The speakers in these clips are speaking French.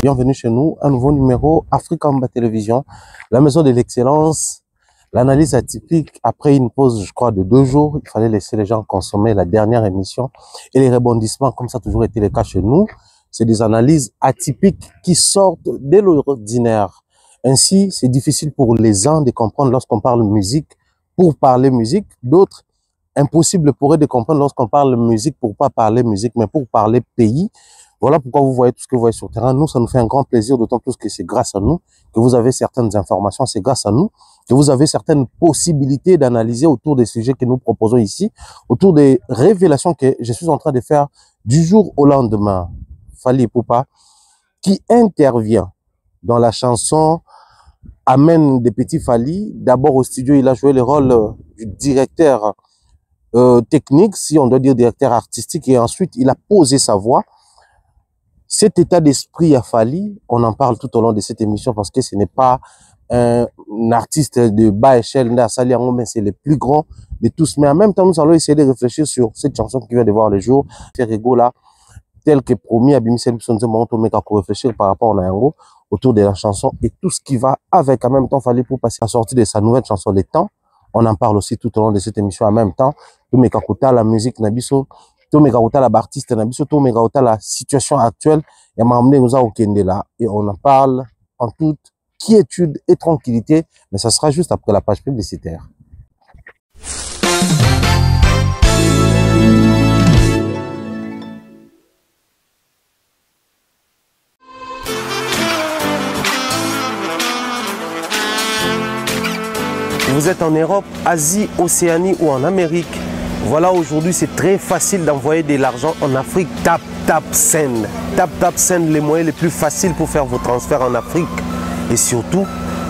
Bienvenue chez nous, un nouveau numéro Africamba Télévision, la maison de l'excellence, l'analyse atypique. Après une pause, je crois, de 2 jours, il fallait laisser les gens consommer la dernière émission et les rebondissements, comme ça a toujours été le cas chez nous. C'est des analyses atypiques qui sortent de l'ordinaire. Ainsi, c'est difficile pour les uns de comprendre lorsqu'on parle musique pour parler musique, d'autres impossible pour eux de comprendre lorsqu'on parle musique pour pas parler musique, mais pour parler pays. Voilà pourquoi vous voyez tout ce que vous voyez sur le terrain. Nous, ça nous fait un grand plaisir, d'autant plus que c'est grâce à nous que vous avez certaines informations, c'est grâce à nous que vous avez certaines possibilités d'analyser autour des sujets que nous proposons ici, autour des révélations que je suis en train de faire du jour au lendemain. Fally Ipupa, qui intervient dans la chanson Amen des Petits Fally. D'abord au studio, il a joué le rôle du directeur technique, si on doit dire directeur artistique, et ensuite il a posé sa voix. Cet état d'esprit a Fally, on en parle tout au long de cette émission parce que ce n'est pas un artiste de bas échelle, mais c'est le plus grand de tous. Mais en même temps, nous allons essayer de réfléchir sur cette chanson qui vient de voir le jour, Ferrego là, tel que promis à Bimisel Bisonze Morontomeka, pour réfléchir par rapport à Nayango autour de la chanson et tout ce qui va avec. En même temps, Fally pour passer à la sortie de sa nouvelle chanson Les Temps. On en parle aussi tout au long de cette émission en même temps. Tout Mekakuta, la musique Nabiso, tout Mekakuta, la artiste Nabiso, tout Mekakuta, la situation actuelle. Et m'amener nous au Kendela. Et on en parle en toute quiétude et tranquillité. Mais ça sera juste après la page publicitaire. Vous êtes en Europe, Asie, Océanie ou en Amérique. Voilà, aujourd'hui, c'est très facile d'envoyer de l'argent en Afrique. Tap Send. Tap Send, les moyens les plus faciles pour faire vos transferts en Afrique. Et surtout,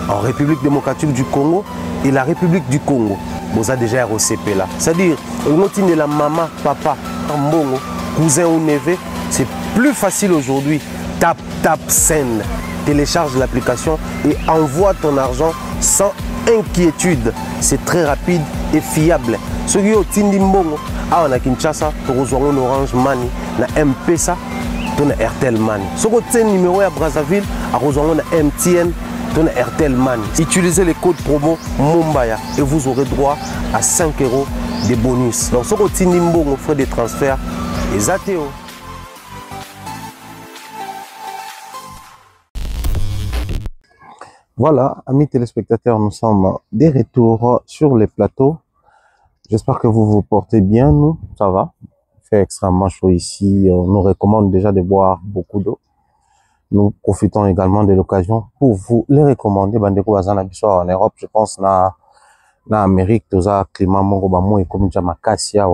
en République démocratique du Congo et la République du Congo. Vous avez déjà ROCP là. C'est-à-dire, de la maman, papa, mbongo, cousin ou neveu, c'est plus facile aujourd'hui. Tap Send. Télécharge l'application et envoie ton argent sans inquiétude. C'est très rapide et fiable. Ceux qui ont Tindi Mbongo, on a Kinshasa, tu as Orange Money, na M-Pesa, tu as Airtel Money. Ceux qui ont numéro à Brazzaville, tu as MTN, tu as Airtel Money. Utilisez les codes promo Mumbaya et vous aurez droit à 5 € de bonus. Donc ceux qui ont Tindi Mbongo, frais de transfert, les ATO. Voilà, amis téléspectateurs, nous sommes de retour sur les plateaux. J'espère que vous vous portez bien, nous, ça va. Il fait extrêmement chaud ici, on nous recommande déjà de boire beaucoup d'eau. Nous profitons également de l'occasion pour vous les recommander. Bandeko Bazana Bissor en Europe, je pense, na Amérique, tout ça, climat mongo bamo et comme déjà Cassia,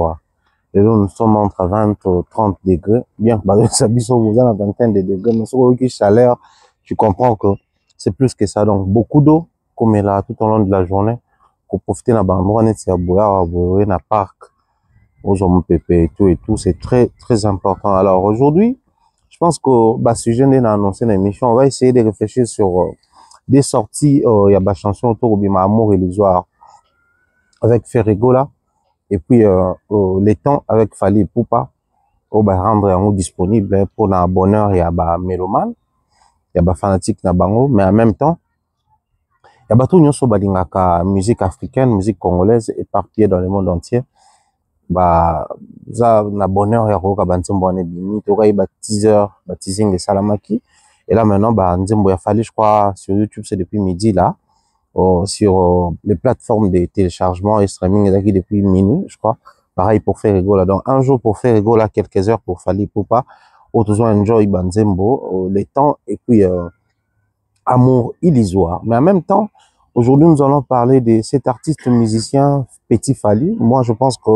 et là, nous sommes entre 20 et 30 degrés. Bien que ça Bissor vous a une vingtaine de degrés, mais sur le chaleur, tu comprends que c'est plus que ça. Donc, beaucoup d'eau, comme là, tout au long de la journée, pour profiter de l'endroit, na parc, aux hommes pépé et tout, c'est très, très important. Alors, aujourd'hui, je pense que, sujet n'est annoncé dans l'émission, on va essayer de réfléchir sur des sorties, il y a des chansons autour de Amour illusoire avec Ferrego là, et puis, Les Temps avec Fally Ipupa, on va rendre disponible pour un bonheur, il y a des mélomanes. Il y a des fanatiques na bango, mais en même temps, il y a tout nyonso balingaka musique africaine, musique congolaise éparpillée dans le monde entier. Ça na bonheur ya roka banzembo ne bimi, to ka teasing de Salamaki. Et là maintenant nzembo ya Fally, je crois sur YouTube, c'est depuis midi là, sur les plateformes de téléchargement et streaming depuis minuit, je crois. Pareil pour Ferrego là. Donc un jour pour Ferrego là, quelques heures pour Fally Ipupa. Toujours enjoy Banzembo, Les Temps et puis Amour illusoire. Mais en même temps, aujourd'hui nous allons parler de cet artiste musicien Petit Fally. Moi je pense que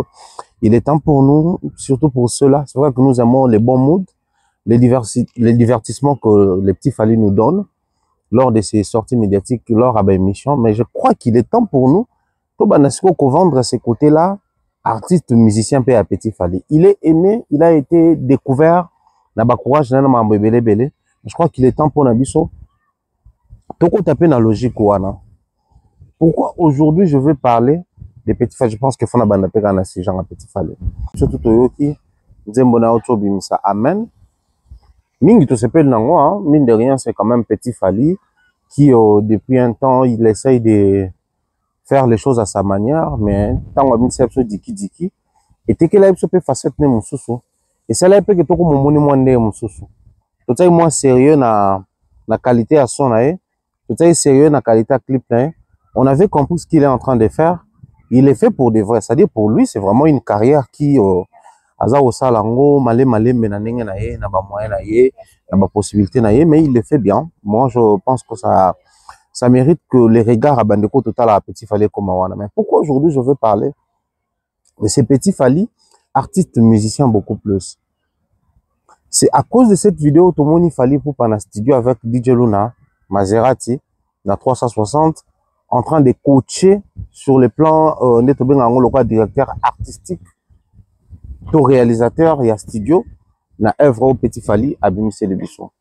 il est temps pour nous, surtout pour ceux-là. C'est vrai que nous aimons les bons moods, les divertissements que les Petits Fally nous donnent lors de ses sorties médiatiques, lors de l'émission. Mais je crois qu'il est temps pour nous de vendre ces côtés-là, artiste musicien Petit Fally. Il est aimé, il a été découvert. Je crois qu'il est temps pour Nabiso. Taper la logique. Pourquoi aujourd'hui je veux parler des Petits Fally? Je pense qu'il faut que ces gens à Petit Fally. Surtout Toyoki, Nzembo na Ocho Bimisa Amen. Mingi tout s'appelle Nango, hein. Mine de rien, c'est quand même Petit Fally qui, depuis un temps, il essaye de faire les choses à sa manière, mais tant qu'on a mis ça diki, et t'es que là, il peut facette ne mususu. Et c'est là que tu comme mon monde ne mususu. Tout ça, moins sérieux na qualité à son aïe. Tout ça, sérieux na qualité à clip là. On avait compris ce qu'il est en train de faire. Il est fait pour de vrai. C'est-à-dire pour lui, c'est vraiment une carrière qui, aza osalango malé na ndenge na ye na ba moyen na ye na ba possibilité na ye, mais il le fait bien. Moi je pense que ça mérite que les regards à Bandeko total à Petit Fally comme Awana. Mais pourquoi aujourd'hui je veux parler de ces Petit Fally, artiste musicien beaucoup plus? C'est à cause de cette vidéo tout le monde Fally pour pendant studio avec DJ Luna Maserati na 360 en train de coacher sur le plan le directeur artistique tout réalisateur et studio na œuvre au Petit Fally à Bimise le Bichon.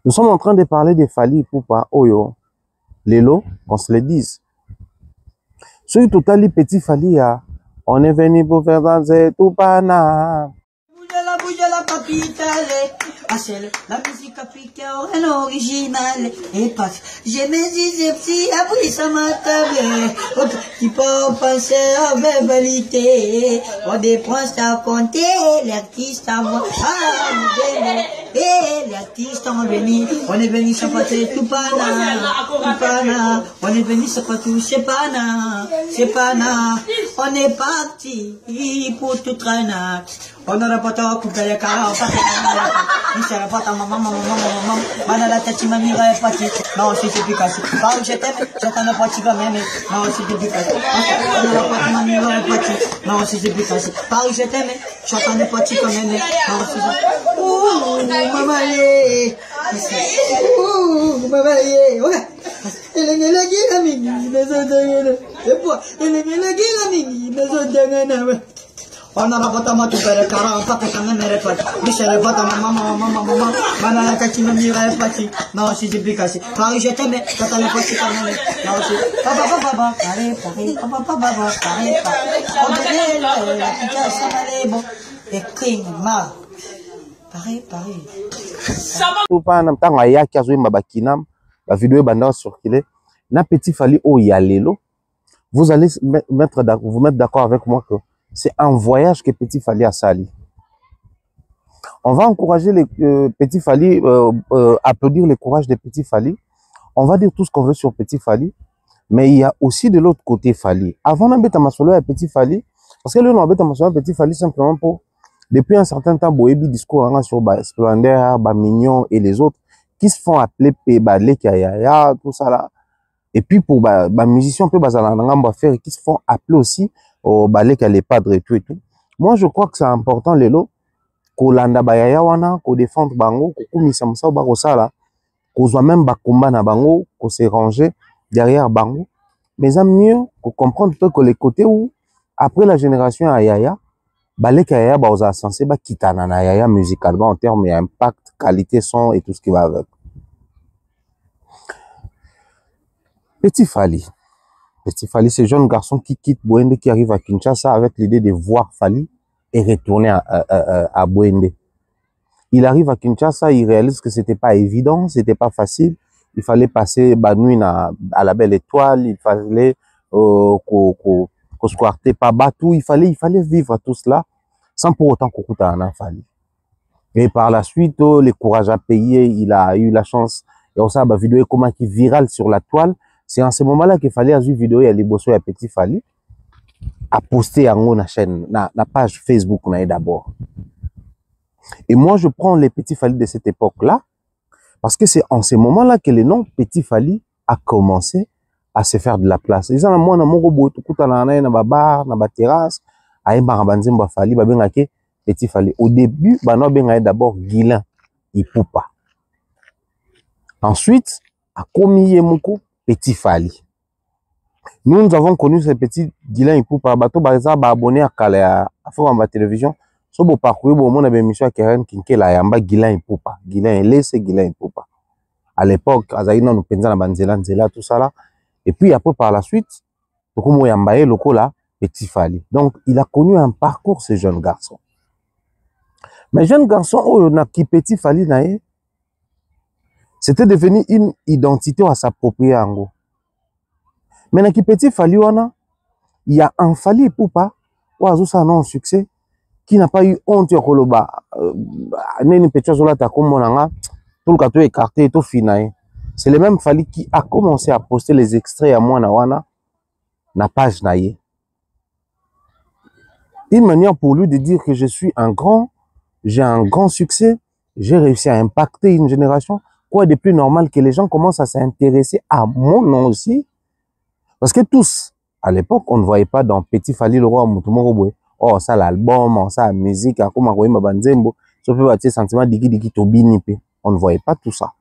Nous sommes en train de parler de Fally pour pas Oyo Lelo, qu'on se le dise. Sur total Petit Fally, on est venu pour faire danser tout pana. Bouge la capitale, achète la musique africaine originale et passe. J'ai mes idées, après ça m'a tablé. Qui peut penser à verbalité, on dépense à compter, l'artiste à voir. Et l'artiste en venu, on est venu s'apporter tout pana, on est venu s'apporter c'est pana, on est parti pour tout traîner. On n'aura pas tant coupé les carreaux, on ne sera pas ta maman, banana tati mamie va partir. Non, c'est plus cassé. Par où je t'aime, j'attends la partie quand même. Non, c'est plus cassé. On n'aura pas ta mamie va partir. Non, c'est plus cassé. Par où je t'aime, j'attends la partie quand même. Non, c'est ça. Ouh, maman, ouh, maman, ok. Elle est la guille, la on a pas ma tout faire car pas que ça ne mérite pas. Michel va ta maman banana tati mamie va partir. Non, c'est plus cassé. Paris je t'aime, j'attends la partie quand même. Non, c'est papa carré carré. On dirait la petite ça va bon. Et king ma. Pareil. Tout pas en temps à ya qui a joué ma bakinam, la vidéo est bandant circulée. Na Petit Fally au Yalelo. Vous allez vous mettre d'accord avec moi que c'est un voyage que Petit Fally a sali. On va encourager les Petit Fally, applaudir le courage des Petit Fally. On va dire tout ce qu'on veut sur Petit Fally, mais il y a aussi de l'autre côté Fally. Avant d'embêter ma solo à Petit Fally, parce que là on embête ma solo à Petit Fally simplement pour depuis un certain temps Boebi discours sur Splendeur, Mignon et les autres qui se font appeler Lekayaya, tout ça là. Et puis pour musiciens peu faire qui se font appeler aussi au ballet qu'elle est padre et tout. Moi je crois que c'est important lelo ko landa bayaya wana ko défendre bango ko kumisa musa ba ko sala ko soit même ba combat na bango ko se ranger derrière bango, mais c'est mieux ko comprendre que les côtés où après la génération à Yaya ballet qu'Yaya ba osa censé ba kitana na Yaya musicalement en termes d'impact, qualité son et tout ce qui va avec. Petit Fally, ce jeune garçon qui quitte Boende, qui arrive à Kinshasa avec l'idée de voir Fally et retourner à Boende. Il arrive à Kinshasa, il réalise que c'était pas évident, c'était pas facile. Il fallait passer nuit à la Belle Étoile, il fallait squarter pas Batou, il fallait vivre tout cela sans pour autant qu'on coûte un Fally. Et par la suite, le courage à payer, il a eu la chance. Et on sait, vidéo est comment qui virale sur la toile. C'est en ce moment-là qu'il fallait avoir une vidéo, il y a les bossos et Petit Fally à poster en na chaîne, na page Facebook d'abord. Et moi, je prends les Petit Fally de cette époque-là, parce que c'est en ce moment-là que le nom Petit Fally a commencé à se faire de la place. Ils ont moi na mon robot, tout na bar, na terrasse, à Mbaranzimba Fally, babengake Petit Fally. Au début, bano bengaye d'abord Guilain, Ipupa. Ensuite, à Komiye Moko, Petit Fally. Nous avons connu ce petit Guilain Ipupa, bateau baza ba abonné à Kala à Fama télévision. So bo parcourir bo mon émission Keren Kinkela yamba Guilain Ipupa. Guilain laissé Guilain Ipupa. À l'époque, azaïna nous penza na banzela tout ça là. Et puis après par la suite, Tokumo Yambaye Lokola Petit Fally. Donc il a connu un parcours ce jeune garçon. Mais jeune garçon, oh, na qui petit Fali nae, c'était devenu une identité à s'approprier en gros. Mais na qui petit Fali wana, il y a un Fali Poupa, ou azo ça non succès, qui n'a pas eu honte ya koloba, neni petit zola ta comme monanga, tout le gâteau écarté, tout finaé. C'est le même Fali qui a commencé à poster les extraits à moi na wana, na page naie. Une manière pour lui de dire que je suis un grand, j'ai un grand succès, j'ai réussi à impacter une génération. Quoi de plus normal que les gens commencent à s'intéresser à mon nom aussi? Parce que tous, à l'époque, on ne voyait pas dans Petit Fali le roi Moutoumoroboué. Oh, ça l'album, oh, ça la musique, comme on ma banzembo, ça peut être sentiment digi tobinipe. On ne voyait pas tout ça.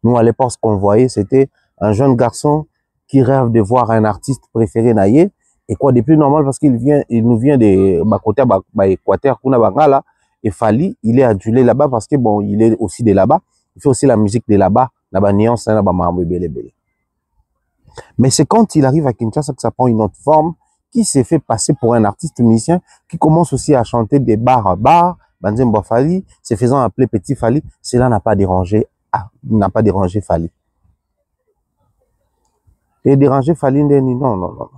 Nous, à l'époque, ce qu'on voyait, c'était un jeune garçon qui rêve de voir un artiste préféré naïe. Et quoi de plus normal parce qu'il nous vient de côté Équateur, kuna bangala. Et Fali, il est adulé là-bas parce que bon, il est aussi de là-bas. Il fait aussi la musique de là-bas. Mais c'est quand il arrive à Kinshasa que ça prend une autre forme, qui s'est fait passer pour un artiste musicien, qui commence aussi à chanter des bars à bars, Banzembo Fali, se faisant appeler Petit Fali. Cela n'a pas dérangé, Fali. Et déranger Fali, non.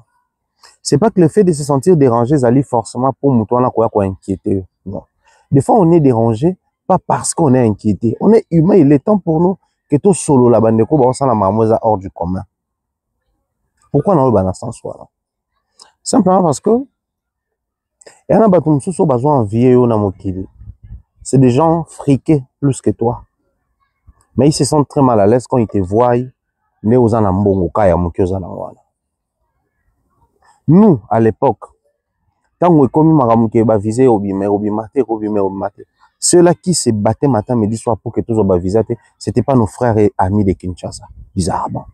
C'est pas que le fait de se sentir dérangé, Zali, forcément, pour Moutouana, quoi inquiéter. Non. Des fois, on est dérangé, pas parce qu'on est inquiété. On est humain, il est temps pour nous que tout solo, la bande de coups, on sent la marmoise hors du commun. Pourquoi on a le sens là? Simplement parce que, il y a besoin de c'est des gens friqués plus que toi. Mais ils se sentent très mal à l'aise quand ils te voient, nous, à l'époque, ceux-là qui se battaient matin, midi, soir pour que tous soient visés, c'était pas nos frères et amis de Kinshasa, bizarrement.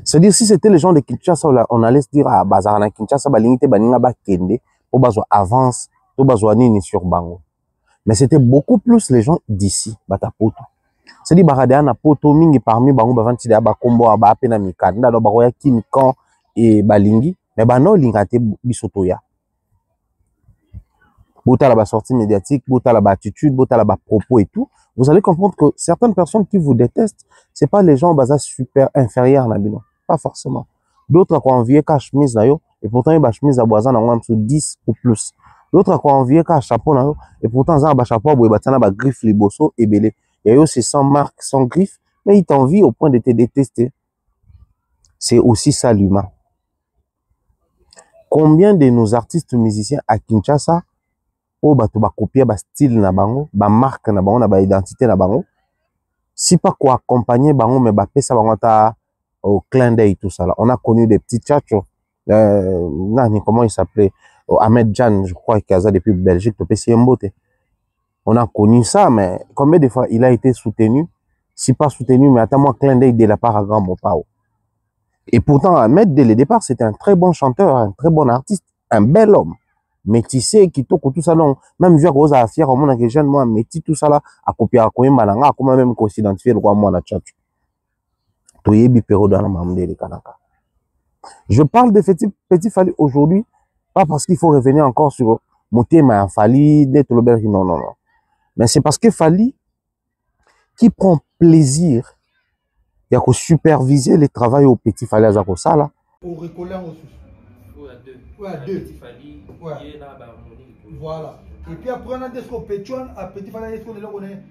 C'est-à-dire, si c'était les gens de Kinshasa, on allait se dire, ah, Bazarana Kinshasa, Balingite, Baninga, Bakende, pour Bazo avance, pour Bazo Nini sur Bango. Mais c'était beaucoup plus les gens d'ici, Batapoto. C'est-à-dire, Baradéana Poto, Mingi parmi Bango, Bavanti, Bakombo, Abapena Mikanda, Baroya Kimkan et Balingi, mais Bano Lingate Bisotoya. Bota la sortie médiatique, bota la attitude, bota la propos et tout. Vous allez comprendre que certaines personnes qui vous détestent, c'est pas les gens basés super inférieurs, Nabino. Pas forcément. D'autres qui ont envié qu'à chemise, et pourtant, ils ont chemise à boisan, en 10 ou plus. D'autres qui ont envié qu'à chapeau, et pourtant, ils ont un chapeau, ils ont griffe, liboso, et belé. Il y a aussi sans marque, sans griffe, mais ils t'envient au point de te détester. C'est aussi ça l'humain. Combien de nos artistes musiciens à Kinshasa, oh, bato ba copier ba style na bango, ba marque na bango, na ba identité na bango, si pas quoi accompagner bango, mais ba pesa bango ta au clin d'œil tout ça là. On a connu des petits tchatchos, comment il s'appelait, Ahmed Jan, je crois, qui a depuis Belgique, to pesi Mbote. On a connu ça, mais combien de fois il a été soutenu, si pas soutenu, mais attends moi clin d'œil de la part à grand Mopao. Et pourtant, Ahmed, dès le départ, c'était un très bon chanteur, un très bon artiste, un bel homme. Métissé, qui toque tout ça, non. Même vu que à fier, au monde, que jeune, moi, métis, tout ça là, à copier à quoi, malanga, comment même qu'on s'identifie, le roi, moi, la tchatch. Toyebi, Péro, dans la mamde, les kanaka. Je parle de Petit Fali aujourd'hui, pas parce qu'il faut revenir encore sur mon thème, un Fali, d'être le bel, non. Mais c'est parce que Fali, qui prend plaisir, il y a qu'à superviser le travail au Petit Fali à Zakosa, là. Au récollant aussi. Ouais, deux. Ouais. Voilà. Et puis après, on a des pétuan, à Petit Fali, est-ce qu'on est là, on est.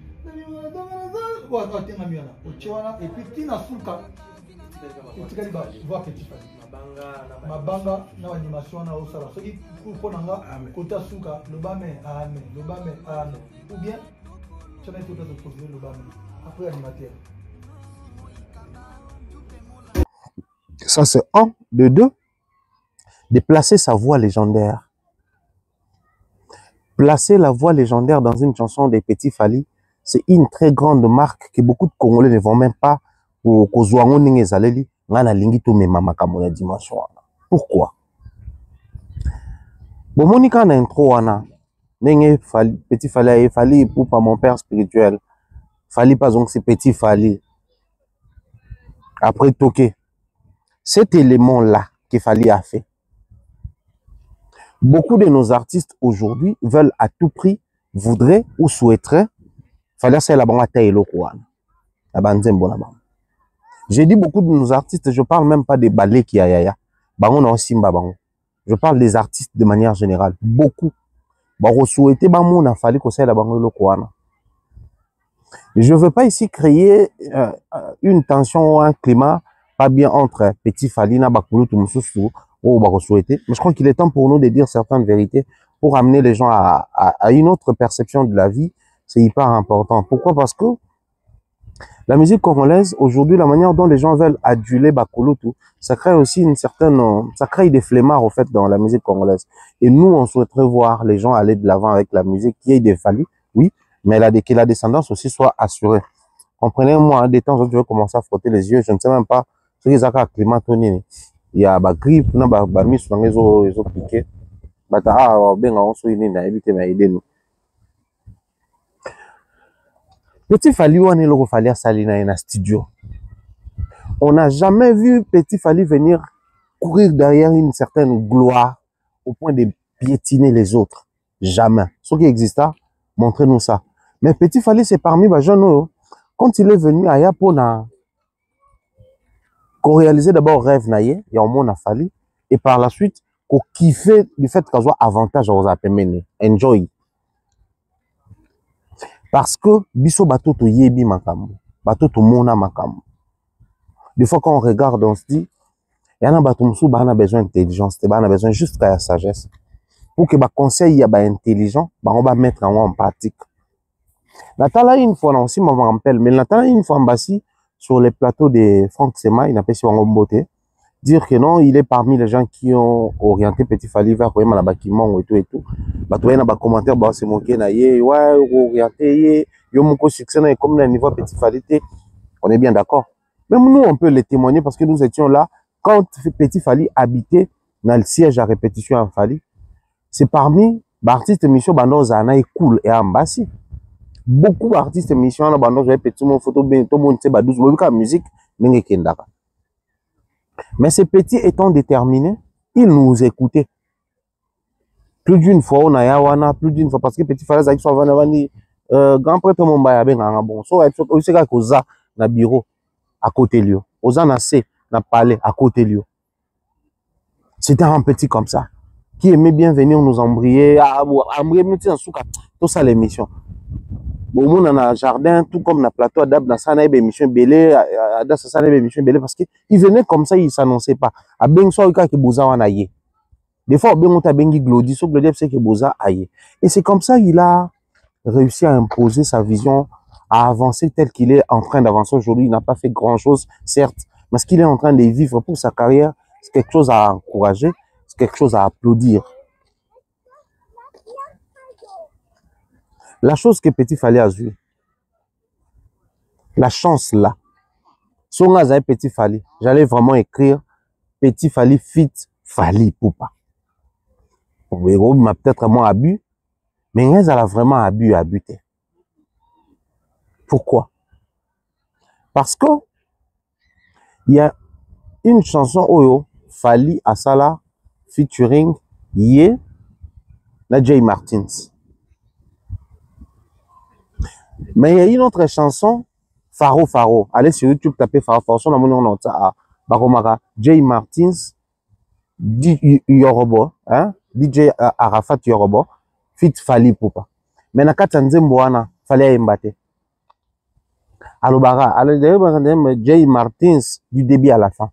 Et puis, Tina Souka. Tu vois Petit Fali. Mabanga, na animation, na osala. Ce qui pour Nanga, Kota Souka, le bamé, amen. Ou bien, tu as été de poser le bamé. Après, animateur. Ça, c'est un, de deux. De placer sa voix légendaire. Placer la voix légendaire dans une chanson des Petits Fali, c'est une très grande marque que beaucoup de Congolais ne vont même pas pour Kozouango Ningezaleli, Ngana Lingito Memamakamu la dimension. Pourquoi? Bon, Monica en intro, Petit Fali pour pas mon père spirituel. Fali pas donc c'est Petit Fali. Après Toké. Cet élément-là que Fali a fait. Beaucoup de nos artistes aujourd'hui veulent à tout prix voudrait ou souhaiterait, fallait ça la banque taille j'ai dit beaucoup de nos artistes, je parle même pas des ballets qui a bango na simba bango. Je parle des artistes de manière générale. Beaucoup. Bango souhaité bango na fallait que ça la bango lokoana. Je veux pas ici créer une tension ou un climat pas bien entre Petit Fally na Bakulu Tumususu ou bango souhaité. Mais je crois qu'il est temps pour nous de dire certaines vérités pour amener les gens à une autre perception de la vie. C'est hyper important. Pourquoi? Parce que la musique congolaise, aujourd'hui, la manière dont les gens veulent aduler Bakulutu, ça crée aussi une certaine, ça crée des flemmards, au fait, dans la musique congolaise. Et nous, on souhaiterait voir les gens aller de l'avant avec la musique, qui est des Fally, oui, mais que la descendance aussi soit assurée. Comprenez-moi, des temps où je vais commencer à frotter les yeux, je ne sais même pas ce qu'ils ont climat toni. Il y a ba grippe, il y a ba mis sur les os piqués. Bata, ben, on se dit, na éviter, mais aider nous. Petit Fally, on est le Fally à Salina dans studio. On n'a jamais vu Petit Fally venir courir derrière une certaine gloire au point de piétiner les autres. Jamais. Ce qui existe, montrez-nous ça. Mais Petit Fally, c'est parmi les jeunes. Quand il est venu à Yapona, qu'on réalisait d'abord rêve naïe, il y a un monde à Fally, et par la suite, qu'on kiffait du fait qu'on soit avantage aux apemene. Enjoy. Parce que biso bato to yebi makambo, bato to mona makambo. Des fois quand on regarde, on se dit, il y a un bato msou ba na besoin d'intelligence, ba na besoin juste de sagesse. Pour que ba conseil ya ba intelligent, ba on va mettre en pratique. Natala une fois on aussi m'en rappelle, mais Natala une fois Mbassi sur les plateaux de Franck Sema, il n'a pas su en beauté, dire que non, il est parmi les gens qui ont orienté Petit Fally vers quoi la bâtiment et tout et tout. Bah toi il y a des commentaires, bah c'est mon na yé, ouais orienté yo mon succès na comme le niveau Petit Fally. On est bien d'accord. Même nous on peut les témoigner parce que nous étions là quand Petit Fally habitait dans le siège à répétition à Fally. C'est parmi l'artiste mission Bandozana et cool et Ambassi. Beaucoup d'artistes mission là Bandozana petit mon photo bien tout le monde sait ba 12 musique n'engé kendaka. Mais ces petits étant déterminés, ils nous écoutaient. Plus d'une fois, on a yawana, plus d'une fois, parce que Petit Fally, ils sont venus, grand prêtre Mombaya, bon, so, aussi, Oza, na bureau, à côté de lui. Oza, na C, na palais, à côté de lui. C'était un petit comme ça, qui aimait bien venir nous embrayer, tout ça, l'émission. Bon, on a un jardin, tout comme na plateau, adab, na sana, émission belé, adab, sana, émission belé, parce qu'il venait comme ça, il s'annonçait pas. A ben, soit, il y a Boza, on a yé. Des fois, on a bengi Glody, so Glody, c'est que Boza aille. Et c'est comme ça qu'il a réussi à imposer sa vision, à avancer tel qu'il est en train d'avancer aujourd'hui. Il n'a pas fait grand chose, certes, mais ce qu'il est en train de vivre pour sa carrière, c'est quelque chose à encourager, c'est quelque chose à applaudir. La chose que Petit Fally a vu, la chance là, si on a Petit Fally, j'allais vraiment écrire Petit Fally fit Fally Poupa. Il m'a peut-être moins abus, mais il a vraiment abuté. Pourquoi? Parce que il y a une chanson Oyo Fally Asala featuring Yé na Jay Martins. Mais il y a une autre chanson Faro Faro. Allez sur YouTube tapez Faro Faro. Son amour on a Baromara Jay Martins Yorobo, hein? DJ Arafat Yorobo fit Fally Poupa. Mais na kati nzembo wana Fally ayembate. Alobara, alors Jay Martins du début à la fin.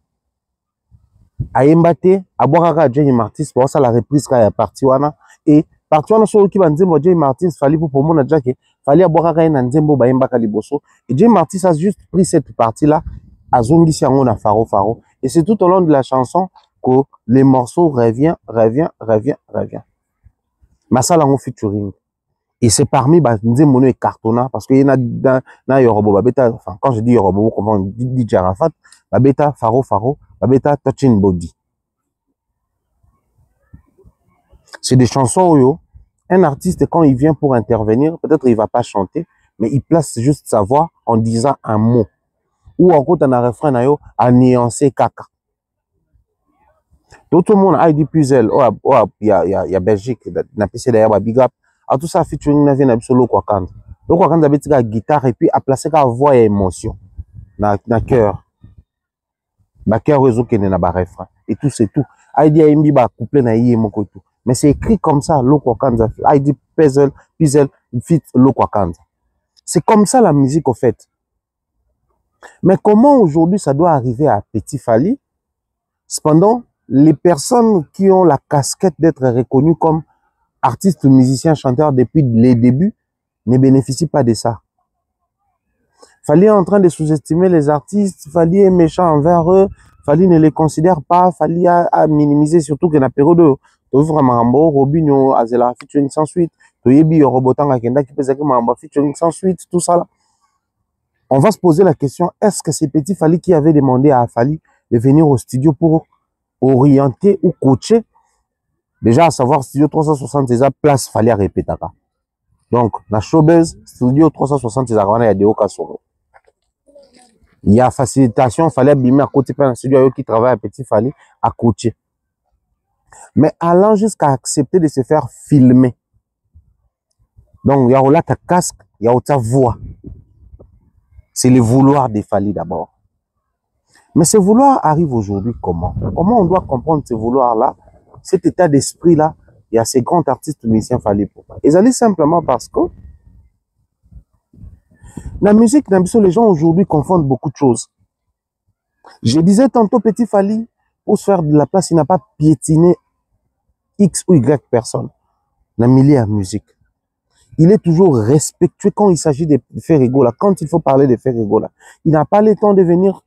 Ayembate, aboiraka Jay Martins pour ça la reprise quand il est parti wana et parti wana sur qui va nzembo Jay Martins Fally pour mon Jack Fally aboiraka ina nzembo bayembaka liboso et Jay Martins a juste pris cette partie là à zongisi yango na Faro Faro et c'est tout au long de la chanson que les morceaux revient. Masala en featuring. Et c'est parmi Nzemono et Cartona, parce qu'il y a na Yorobo, Babeta, enfin, quand je dis Yorobo, comment on dit Jarafat, Babeta, Faro, Babeta, Touching Body. C'est des chansons où un artiste, quand il vient pour intervenir, peut-être il va pas chanter, mais il place juste sa voix en disant un mot. Ou encore, dans un refrain, à nuancer caca. Tout le monde a dit Puzel, il y a Belgique, n'a pas d'ailleurs big up, à tout ça featuring na vie na biso Loko Akanza. Loko Akanza beti ka guitare et puis a placé ka voix et émotion na cœur. Ba cœur réseau kene na ba refrain et tout c'est tout. Aidi aimbi ba couplet na yé moko tout. Mais c'est écrit comme ça Loko Akanza. Aidi puzzle fit Loko Akanza. C'est comme ça la musique au fait. Mais comment aujourd'hui ça doit arriver à Petit Fally? Cependant, les personnes qui ont la casquette d'être reconnues comme artistes, musiciens, chanteurs depuis les débuts ne bénéficient pas de ça. Fally est en train de sous-estimer les artistes, Fally est méchant envers eux, Fally ne les considère pas, Fally a minimisé surtout que la période de Marambo, Robinho, Azela, featuring sans suite, Toyebi, Robotanga, Kenda, qui faisait que Marambo, featuring sans suite, tout ça là. On va se poser la question, est-ce que c'est Petit Fally qui avait demandé à Fally de venir au studio pour orienter ou coacher? Déjà, à savoir, studio 360, c'est place Fally à répéter. Donc, la showbiz, studio 360, c'est il y a des occasions. Il y a facilitation, Fally abîmer à côté d'un studio qui travaille à Petit Fally à coacher. Mais allant jusqu'à accepter de se faire filmer. Donc, il y a là ta casque, il y a ta voix. C'est le vouloir de Fally d'abord. Mais ce vouloir arrive aujourd'hui comment? Comment on doit comprendre ce vouloir-là, cet état d'esprit-là, il y a ces grands artistes musiciens Fally pour pas. Ils allaient simplement parce que la musique, les gens aujourd'hui confondent beaucoup de choses. Je disais tantôt Petit Fally, pour se faire de la place, il n'a pas piétiné X ou Y personne. La milieu à musique. Il est toujours respectueux quand il s'agit de faire rigolo, quand il faut parler de faire rigolo. Il n'a pas le temps de venir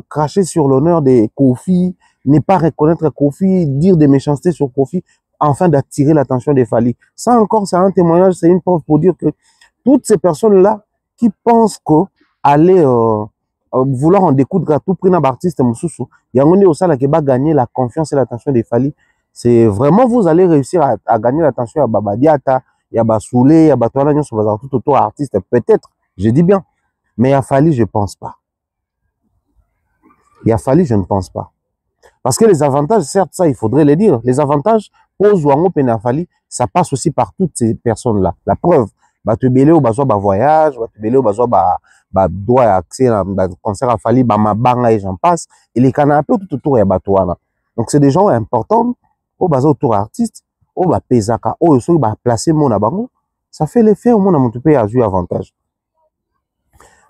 cracher sur l'honneur de Kofi, ne pas reconnaître Kofi, dire des méchancetés sur Kofi, afin d'attirer l'attention des Fally. Ça encore, c'est un témoignage, c'est une preuve pour dire que toutes ces personnes-là qui pensent qu'aller vouloir en découdre à tout prix d'un artiste Moussoussou, il y a un moment où ça qui va gagner la confiance et l'attention des Fally. C'est vraiment, vous allez réussir à gagner l'attention à Babadiata, il y a Basoulé, il y a Batouana, tout autour artiste, peut-être, je dis bien. Mais à Fally, je ne pense pas. Il y a Fally, je ne pense pas. Parce que les avantages, certes, ça, il faudrait les dire. Les avantages, pose ou en Fally, ça passe aussi par toutes ces personnes-là. La preuve, Batubele au bazo ba voyage, Batubele au bazo ba droit accès à concert à Fally, Mabanga et j'en passe. Et les canapés tout autour, il y a Batouana. Donc, c'est des gens importants au bazo autour artiste. Oh bah pesaka, oh so bah placer mon abango, ça fait l'effet au monde à mon pays a eu avantage.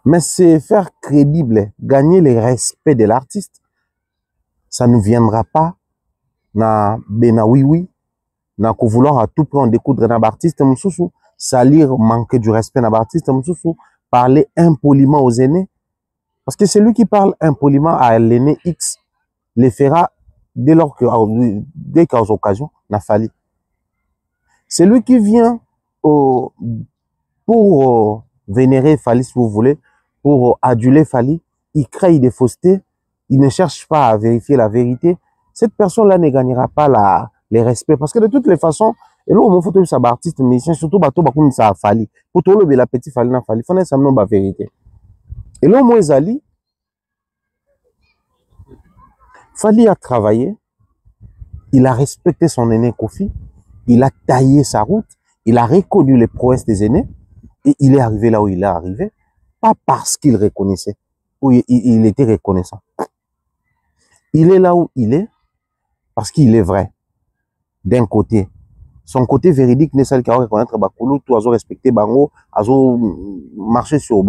Mais c'est faire crédible, gagner le respect de l'artiste, ça ne viendra pas na bena oui, na ko vouloir à tout prix en découdre na artiste moussoussou, salir, manquer du respect na artiste moussoussou, parler impoliment aux aînés, parce que celui qui parle impoliment à l'aîné X le fera dès qu'à occasion n'a Fally. Celui qui vient pour vénérer Fally, si vous voulez, pour aduler Fally, il crée des faussetés, il ne cherche pas à vérifier la vérité. Cette personne-là ne gagnera pas les respects. Parce que de toutes les façons, et là, on faut ça artiste, musicien, surtout bateau, comme ça a Fally. Pour tout le la petite Fally, n'a Fally, il faut que ça me la vérité. Et là, moi, Zali, Fally a travaillé, il a respecté son aîné Kofi. Il a taillé sa route, il a reconnu les prouesses des aînés et il est arrivé là où il est arrivé, pas parce qu'il reconnaissait, ou il était reconnaissant. Il est là où il est parce qu'il est vrai. D'un côté, son côté véridique n'est celle qui a reconnaître Bakulu, tout a respecté Bango, a marché sur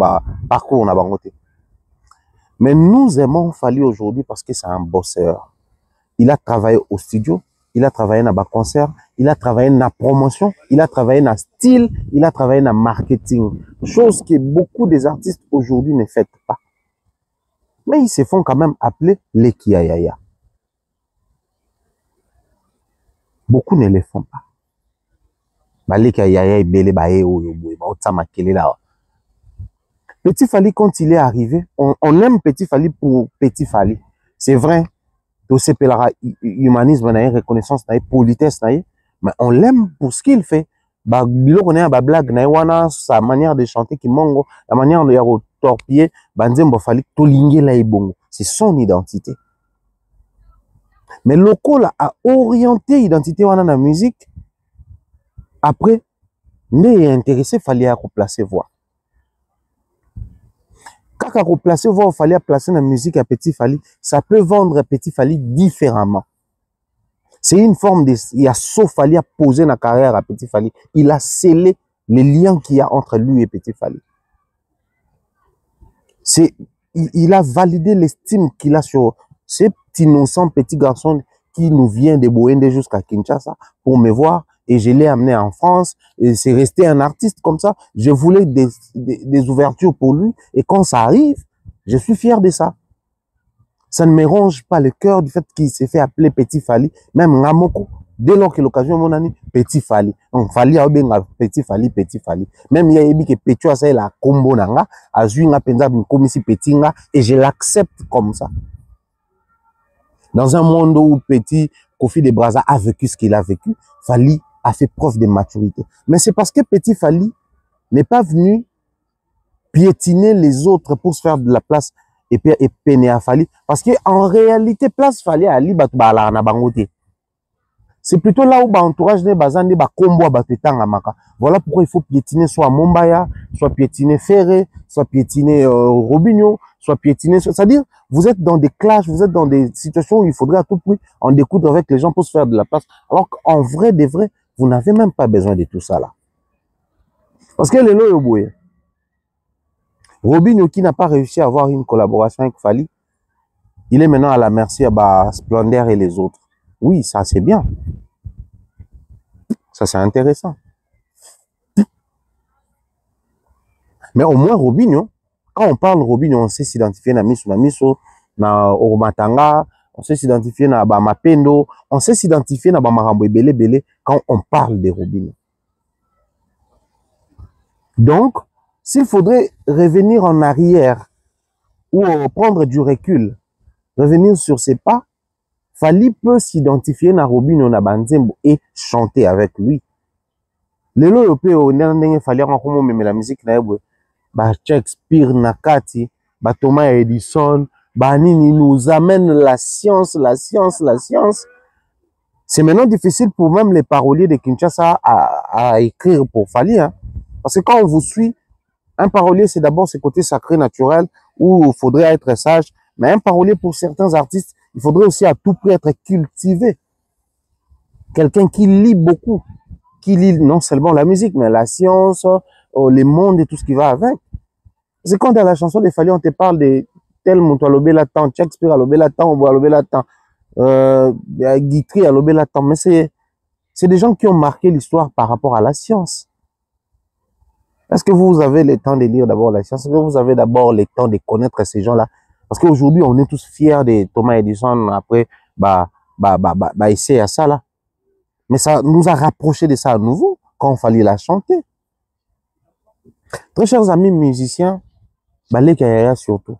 parcours on a bangoté. Mais nous aimons Fally aujourd'hui parce que c'est un bosseur. Il a travaillé au studio. Il a travaillé dans le concert, il a travaillé dans la promotion, il a travaillé dans le style, il a travaillé dans le marketing. Chose que beaucoup des artistes aujourd'hui ne font pas. Mais ils se font quand même appeler les Kiayaya. Beaucoup ne les font pas. Les Kiayaya, Petit Fally, quand il est arrivé, on aime Petit Fally pour Petit Fally. C'est vrai. Aussi humanisme, reconnaissance, politesse, mais on l'aime pour ce qu'il fait. Sa manière de chanter qui mongo, la manière de torpiller, c'est son identité. Mais Loko a orienté l'identité dans la musique. Après, Mais intéressé, fallait placer voix. Quand on placer voix, il fallait placer la musique à Petit Fally. Ça peut vendre Petit Fally différemment. C'est une forme de, il y a sauf Fally à poser la carrière à Petit Fally. Il a scellé les liens qu'il y a entre lui et Petit Fally. Il a validé l'estime qu'il a sur ce petit innocent petit garçon qui nous vient de Boende jusqu'à Kinshasa pour me voir, et je l'ai amené en France, et c'est resté un artiste comme ça. Je voulais des ouvertures pour lui, et quand ça arrive, je suis fier de ça. Ça ne me ronge pas le cœur du fait qu'il s'est fait appeler Petit Fally, même Ngamoko, dès lors que l'occasion mon ami, Petit Fally. Donc Fally a bien Petit Fally, Petit Fally. Même il y a eu que Petit a ça la combo nanga, a joué nga penza comme si Petit nga, et je l'accepte comme ça. Dans un monde où Petit Kofi de Brazza a vécu ce qu'il a vécu, Fally a fait preuve de maturité. Mais c'est parce que Petit Fally n'est pas venu piétiner les autres pour se faire de la place et peiner à Fally. Parce qu'en réalité, place Fally à Ali Batbala na bangote. C'est plutôt là où l'entourage de Bazande ba combo batutanga maka. Voilà pourquoi il faut piétiner soit Mombaya, soit piétiner Ferré, soit piétiner Robinho, soit piétiner. C'est-à-dire, vous êtes dans des clashs, vous êtes dans des situations où il faudrait à tout prix en découdre avec les gens pour se faire de la place. Alors qu'en vrai, de vrai, vous n'avez même pas besoin de tout ça là. Parce que les lois au Robinho qui n'a pas réussi à avoir une collaboration avec Fally, il est maintenant à la merci à Splendeur et les autres. Oui, ça c'est bien. Ça c'est intéressant. Mais au moins Robinho, quand on parle Robinho, on sait s'identifier na miso, na Oromatanga, on sait s'identifier na Mapendo, on sait s'identifier na Marambo Bele quand on parle de Robinho. Donc, s'il faudrait revenir en arrière ou prendre du recul, revenir sur ses pas, Fally peut s'identifier na Robinho na Banzembo et chanter avec lui. Les lois Fally la musique na Shakespeare Nakati, Thomas Edison, Banini nous amène la science. C'est maintenant difficile pour même les paroliers de Kinshasa à écrire pour Fally, hein. Parce que quand on vous suit, un parolier, c'est d'abord ce côté sacré naturel où il faudrait être sage. Mais un parolier, pour certains artistes, il faudrait aussi à tout prix être cultivé. Quelqu'un qui lit beaucoup, qui lit non seulement la musique, mais la science, les mondes et tout ce qui va avec. C'est quand dans la chanson de Fally, on te parle de tel monto à l'obélatant, Shakespeare à l'obélatant, on voit à l'obélatant, Guitry à l'obélatant. Mais c'est des gens qui ont marqué l'histoire par rapport à la science. Est-ce que vous avez le temps de lire d'abord la science? Est-ce que vous avez d'abord le temps de connaître ces gens-là? Parce qu'aujourd'hui, on est tous fiers de Thomas Edison après, essayer à ça là. Mais ça nous a rapprochés de ça à nouveau quand il fallait la chanter. Très chers amis musiciens, Balé Kayaya surtout.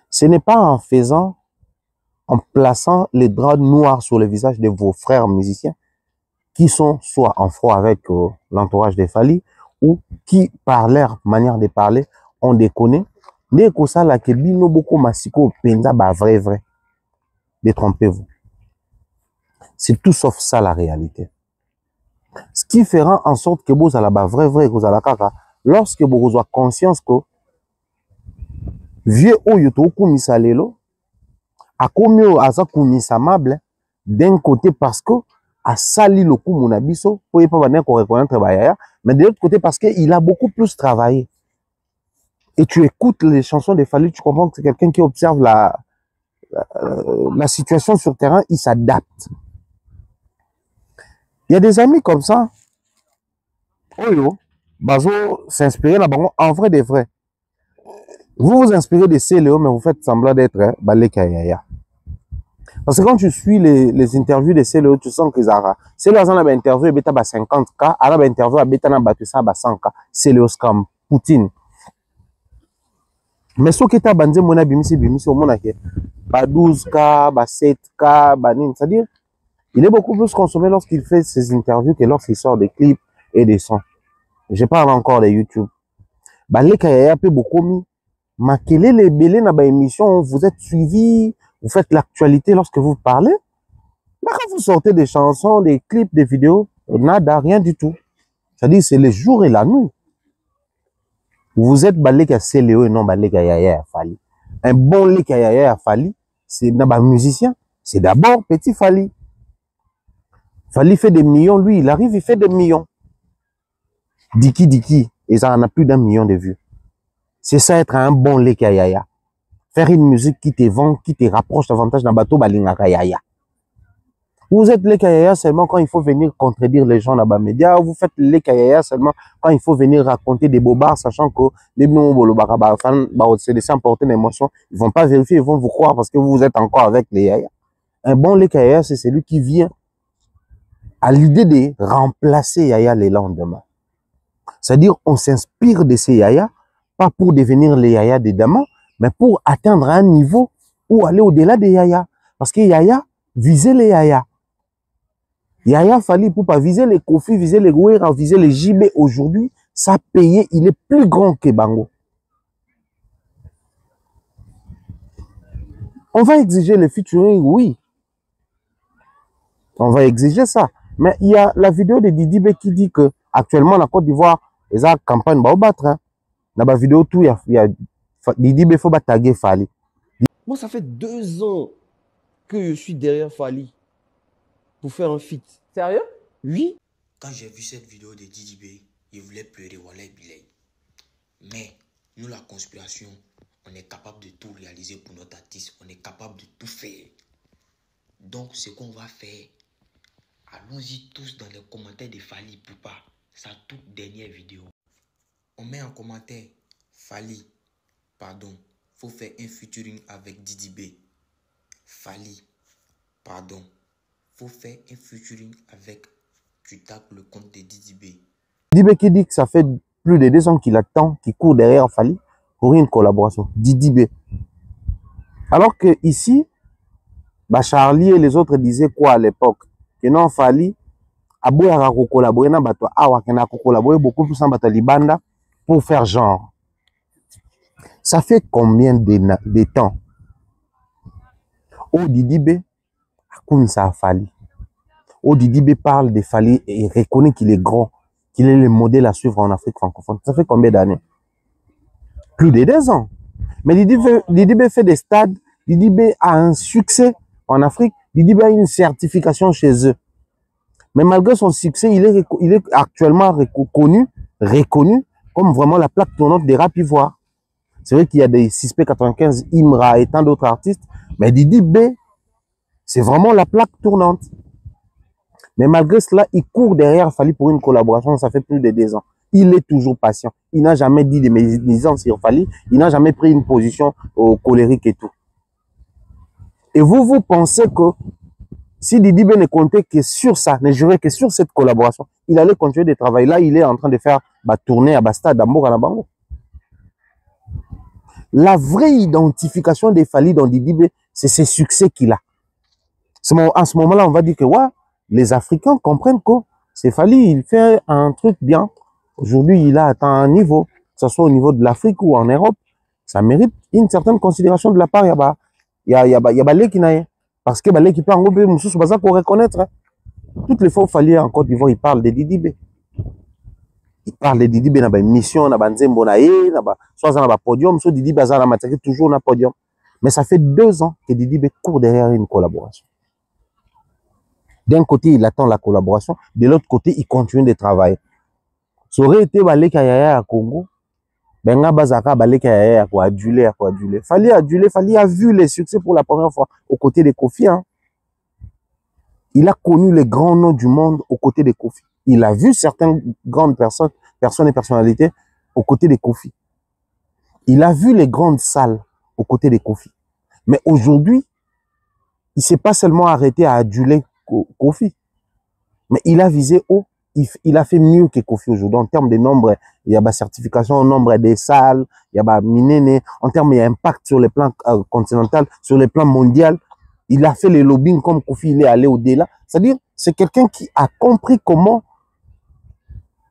Ce n'est pas en plaçant les draps noirs sur le visage de vos frères musiciens qui sont soit en froid avec l'entourage de Fally ou qui, par leur manière de parler, on déconne. Mais que ça, là, que bino beaucoup massiko penza ba vrai. Détrompez-vous. C'est tout sauf ça la réalité. Ce qui fera en sorte que vous allez ba vrai, que vous allez kaka, lorsque vous avez conscience que vieux oyo to kumisa lelo, a komio aza kumisa mable, d'un côté parce que a sali le coup mon abisso, pour pas venir reconnaître bayaya, mais de l'autre côté parce qu'il a beaucoup plus travaillé. Et tu écoutes les chansons de Fally, tu comprends que c'est quelqu'un qui observe la situation sur terrain, il s'adapte. Il y a des amis comme ça, Oyo, Bazo s'inspirer là-bas, en vrai des vrais. Vous vous inspirez de CLO, mais vous faites semblant d'être Balé Kayaya. Parce que quand tu suis les interviews de CLO, tu sens que Zara. CLO a une interview à 50K, a une interview à 100K, CLO scam, Poutine. Mais ce qui est bandé, mon abimisi, au monde, 12K, 7K, c'est-à-dire, il est beaucoup plus consommé lorsqu'il fait ses interviews que lorsqu'il sort des clips et des sons. Je parle encore de YouTube. Balé Kayaya peut beaucoup mis. Makele les belés dans émission, vous êtes suivis, vous faites l'actualité lorsque vous parlez. Mais quand vous sortez des chansons, des clips, des vidéos, nada, rien du tout. C'est-à-dire, c'est le jour et la nuit. Vous êtes balé à Céléo et non balé à Yaya Fali. Un bon lek à Yaya Fali, c'est un musicien. C'est d'abord Petit Fali. Fali fait des millions, lui, il arrive, il fait des millions. Diki, et ça en a plus d'1 million de vues. C'est ça être un bon lek à Yaya. Faire une musique qui te vend, qui te rapproche davantage d'un bateau balingaka Yaya. Vous êtes les kayaya seulement quand il faut venir contredire les gens là-bas médias. Vous faites les kayaya seulement quand il faut venir raconter des bobards, sachant que les c'est laisser emporter l'émotion. Ils vont pas vérifier, ils vont vous croire parce que vous êtes encore avec les yaya. Un bon les kayaya, c'est celui qui vient à l'idée de remplacer yaya les lendemain. C'est-à-dire, on s'inspire de ces yaya, pas pour devenir les yaya de demain, mais pour atteindre un niveau ou aller au-delà des yaya. Parce que yaya visait les yaya. Yaya Fali pour pas viser les Kofi, viser les Gouera, viser les JB aujourd'hui, ça payé, il est plus grand que Bango. On va exiger le featuring, oui. On va exiger ça. Mais il y a la vidéo de Didibé qui dit que actuellement la Côte d'Ivoire, ils ont une campagne pour battre. Hein. Dans la vidéo, tout, il y a Didibé, il faut taguer Fali. Moi, ça fait 2 ans que je suis derrière Fali pour faire un feat. Sérieux? Oui. Quand j'ai vu cette vidéo de Didibé, il voulait pleurer, Wallah Bilay. Mais nous, la conspiration, on est capable de tout réaliser pour notre artiste. On est capable de tout faire. Donc, ce qu'on va faire, allons-y tous dans les commentaires de Fali Poupa, sa toute dernière vidéo. On met en commentaire, Fali, pardon, faut faire un featuring avec Didibé. Fali, pardon, faut faire un featuring avec, tu tapes le compte de Didibé. Didibé qui dit que ça fait plus de 2 ans qu'il attend, qu'il court derrière Fali pour une collaboration. Didibé. Alors que ici, bah Charlie et les autres disaient quoi à l'époque? Que non, Fali, Abou a collaboré, collaboré beaucoup plus en Batalibanda pour faire genre. Ça fait combien de temps? Oh, Didibé, comme ça a Fali. Oh, Didibé parle de Fali et reconnaît qu'il est grand, qu'il est le modèle à suivre en Afrique francophone. Ça fait combien d'années? Plus de 2 ans. Mais Didibé fait des stades, Didibé a un succès en Afrique, Didibé a une certification chez eux. Mais malgré son succès, il est actuellement reconnu comme vraiment la plaque tournante des rap ivoires. C'est vrai qu'il y a des 6P95, Imra et tant d'autres artistes, mais Didibé, c'est vraiment la plaque tournante. Mais malgré cela, il court derrière Fali pour une collaboration, ça fait plus de 2 ans. Il est toujours patient. Il n'a jamais dit des médisances sur Fali, il n'a jamais pris une position colérique et tout. Et vous pensez que si Didibé ne comptait que sur ça, ne jurait que sur cette collaboration, il allait continuer de travailler. Là, il est en train de faire tourner à Bastade, d'Ambour à Nabango. La vraie identification des Fali dans Didibé, c'est ce succès qu'il a. À ce moment-là, on va dire que ouais, les Africains comprennent que c'est Fali, il fait un truc bien. Aujourd'hui, il a atteint un niveau, que ce soit au niveau de l'Afrique ou en Europe, ça mérite une certaine considération de la part. Il y a les qui n'a parce que les qui peut en groupe, c'est pas ça qu'on reconnaître. Toutes les fois, Fali en Côte d'Ivoire, il parle de Didibé. Il parle de Didibé dans une mission, dans un nzembo na ye, soit dans un podium, soit Didibé dans un toujours dans un podium. Mais ça fait 2 ans que Didibé court derrière une collaboration. D'un côté, il attend la collaboration, de l'autre côté, il continue de travailler. Ça aurait été Balé Kayaya à Congo, Benga Bazaka Balé Kayaya à adulé. Fali a vu les succès pour la première fois aux côtés de Kofi. Hein. Il a connu les grands noms du monde aux côtés de Kofi. Il a vu certaines grandes personnes et personnalités aux côtés de Kofi. Il a vu les grandes salles aux côtés de Kofi. Mais aujourd'hui, il ne s'est pas seulement arrêté à aduler Kofi, mais il a visé haut. Il a fait mieux que Kofi aujourd'hui. En termes de nombre, il y a la certification au nombre des salles, il y a la minene, en termes d'impact sur le plan continental, sur le plan mondial. Il a fait le lobbying comme Kofi, il est allé au-delà. C'est-à-dire, c'est quelqu'un qui a compris comment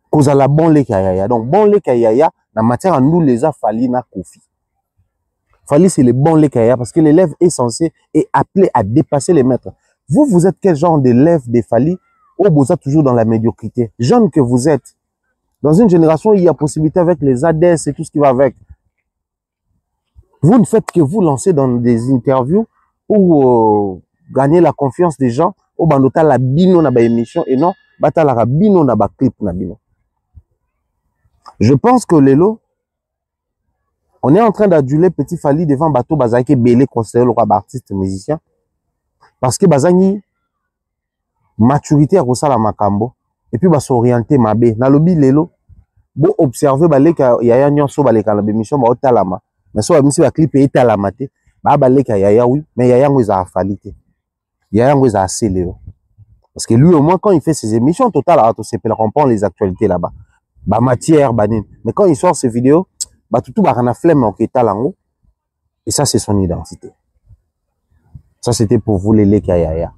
cause à la bon le kayaya. Donc, bon le kayaya, la matière à nous les a Fali na Kofi. Fali, c'est le bon le kayaya parce que l'élève est censé et appelé à dépasser les maîtres. Vous êtes quel genre d'élève de Fali? Ou vous êtes toujours dans la médiocrité? Jeune que vous êtes, Dans une génération, il y a possibilité avec les ADS et tout ce qui va avec. Vous ne faites que vous lancer dans des interviews pour gagner la confiance des gens. Au bandota la bino na ba émission et non, bata la bino na ba clip na bino. Je pense que Lelo, on est en train d'aduler Petit Fally devant bateau bazaki belé considéré le roi artiste musicien. Parce que bazani maturité à la makambo et puis ba s'orienter mabe. Na lobi Lelo, bo observer baleka yaya nyonso baleka na émission ba otalama. Mais so ba misi ba clip etalama te, ba baleka yaya oui, mais yaya ngo za Fally te. Yaya ngo za Lelo. Parce que lui au moins quand il fait ses émissions total à c'est pour comprendre les actualités là-bas. Ba matière banine. Mais quand il sort ses vidéos, ba tout ba kana flemme en ketalango. Et ça c'est son identité. Ça c'était pour vous les Yaya.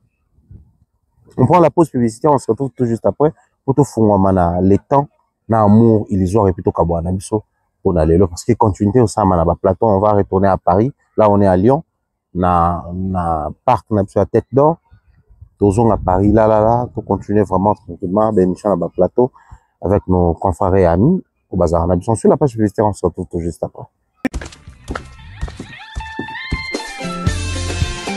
On prend la pause publicitaire, on se retrouve tout juste après pour tout fungwamana les temps na amour illusoire et plutôt kabwana biso pour aller là parce que continuité au sama na ba plateau, on va retourner à Paris. Là on est à Lyon na parc na biso à Tête d'Or. Toujours à Paris là pour continuer vraiment tranquillement d'émission là bas plateau avec nos confrères et amis au bazar. On a sur la page publicitaire, on se retrouve tout juste après.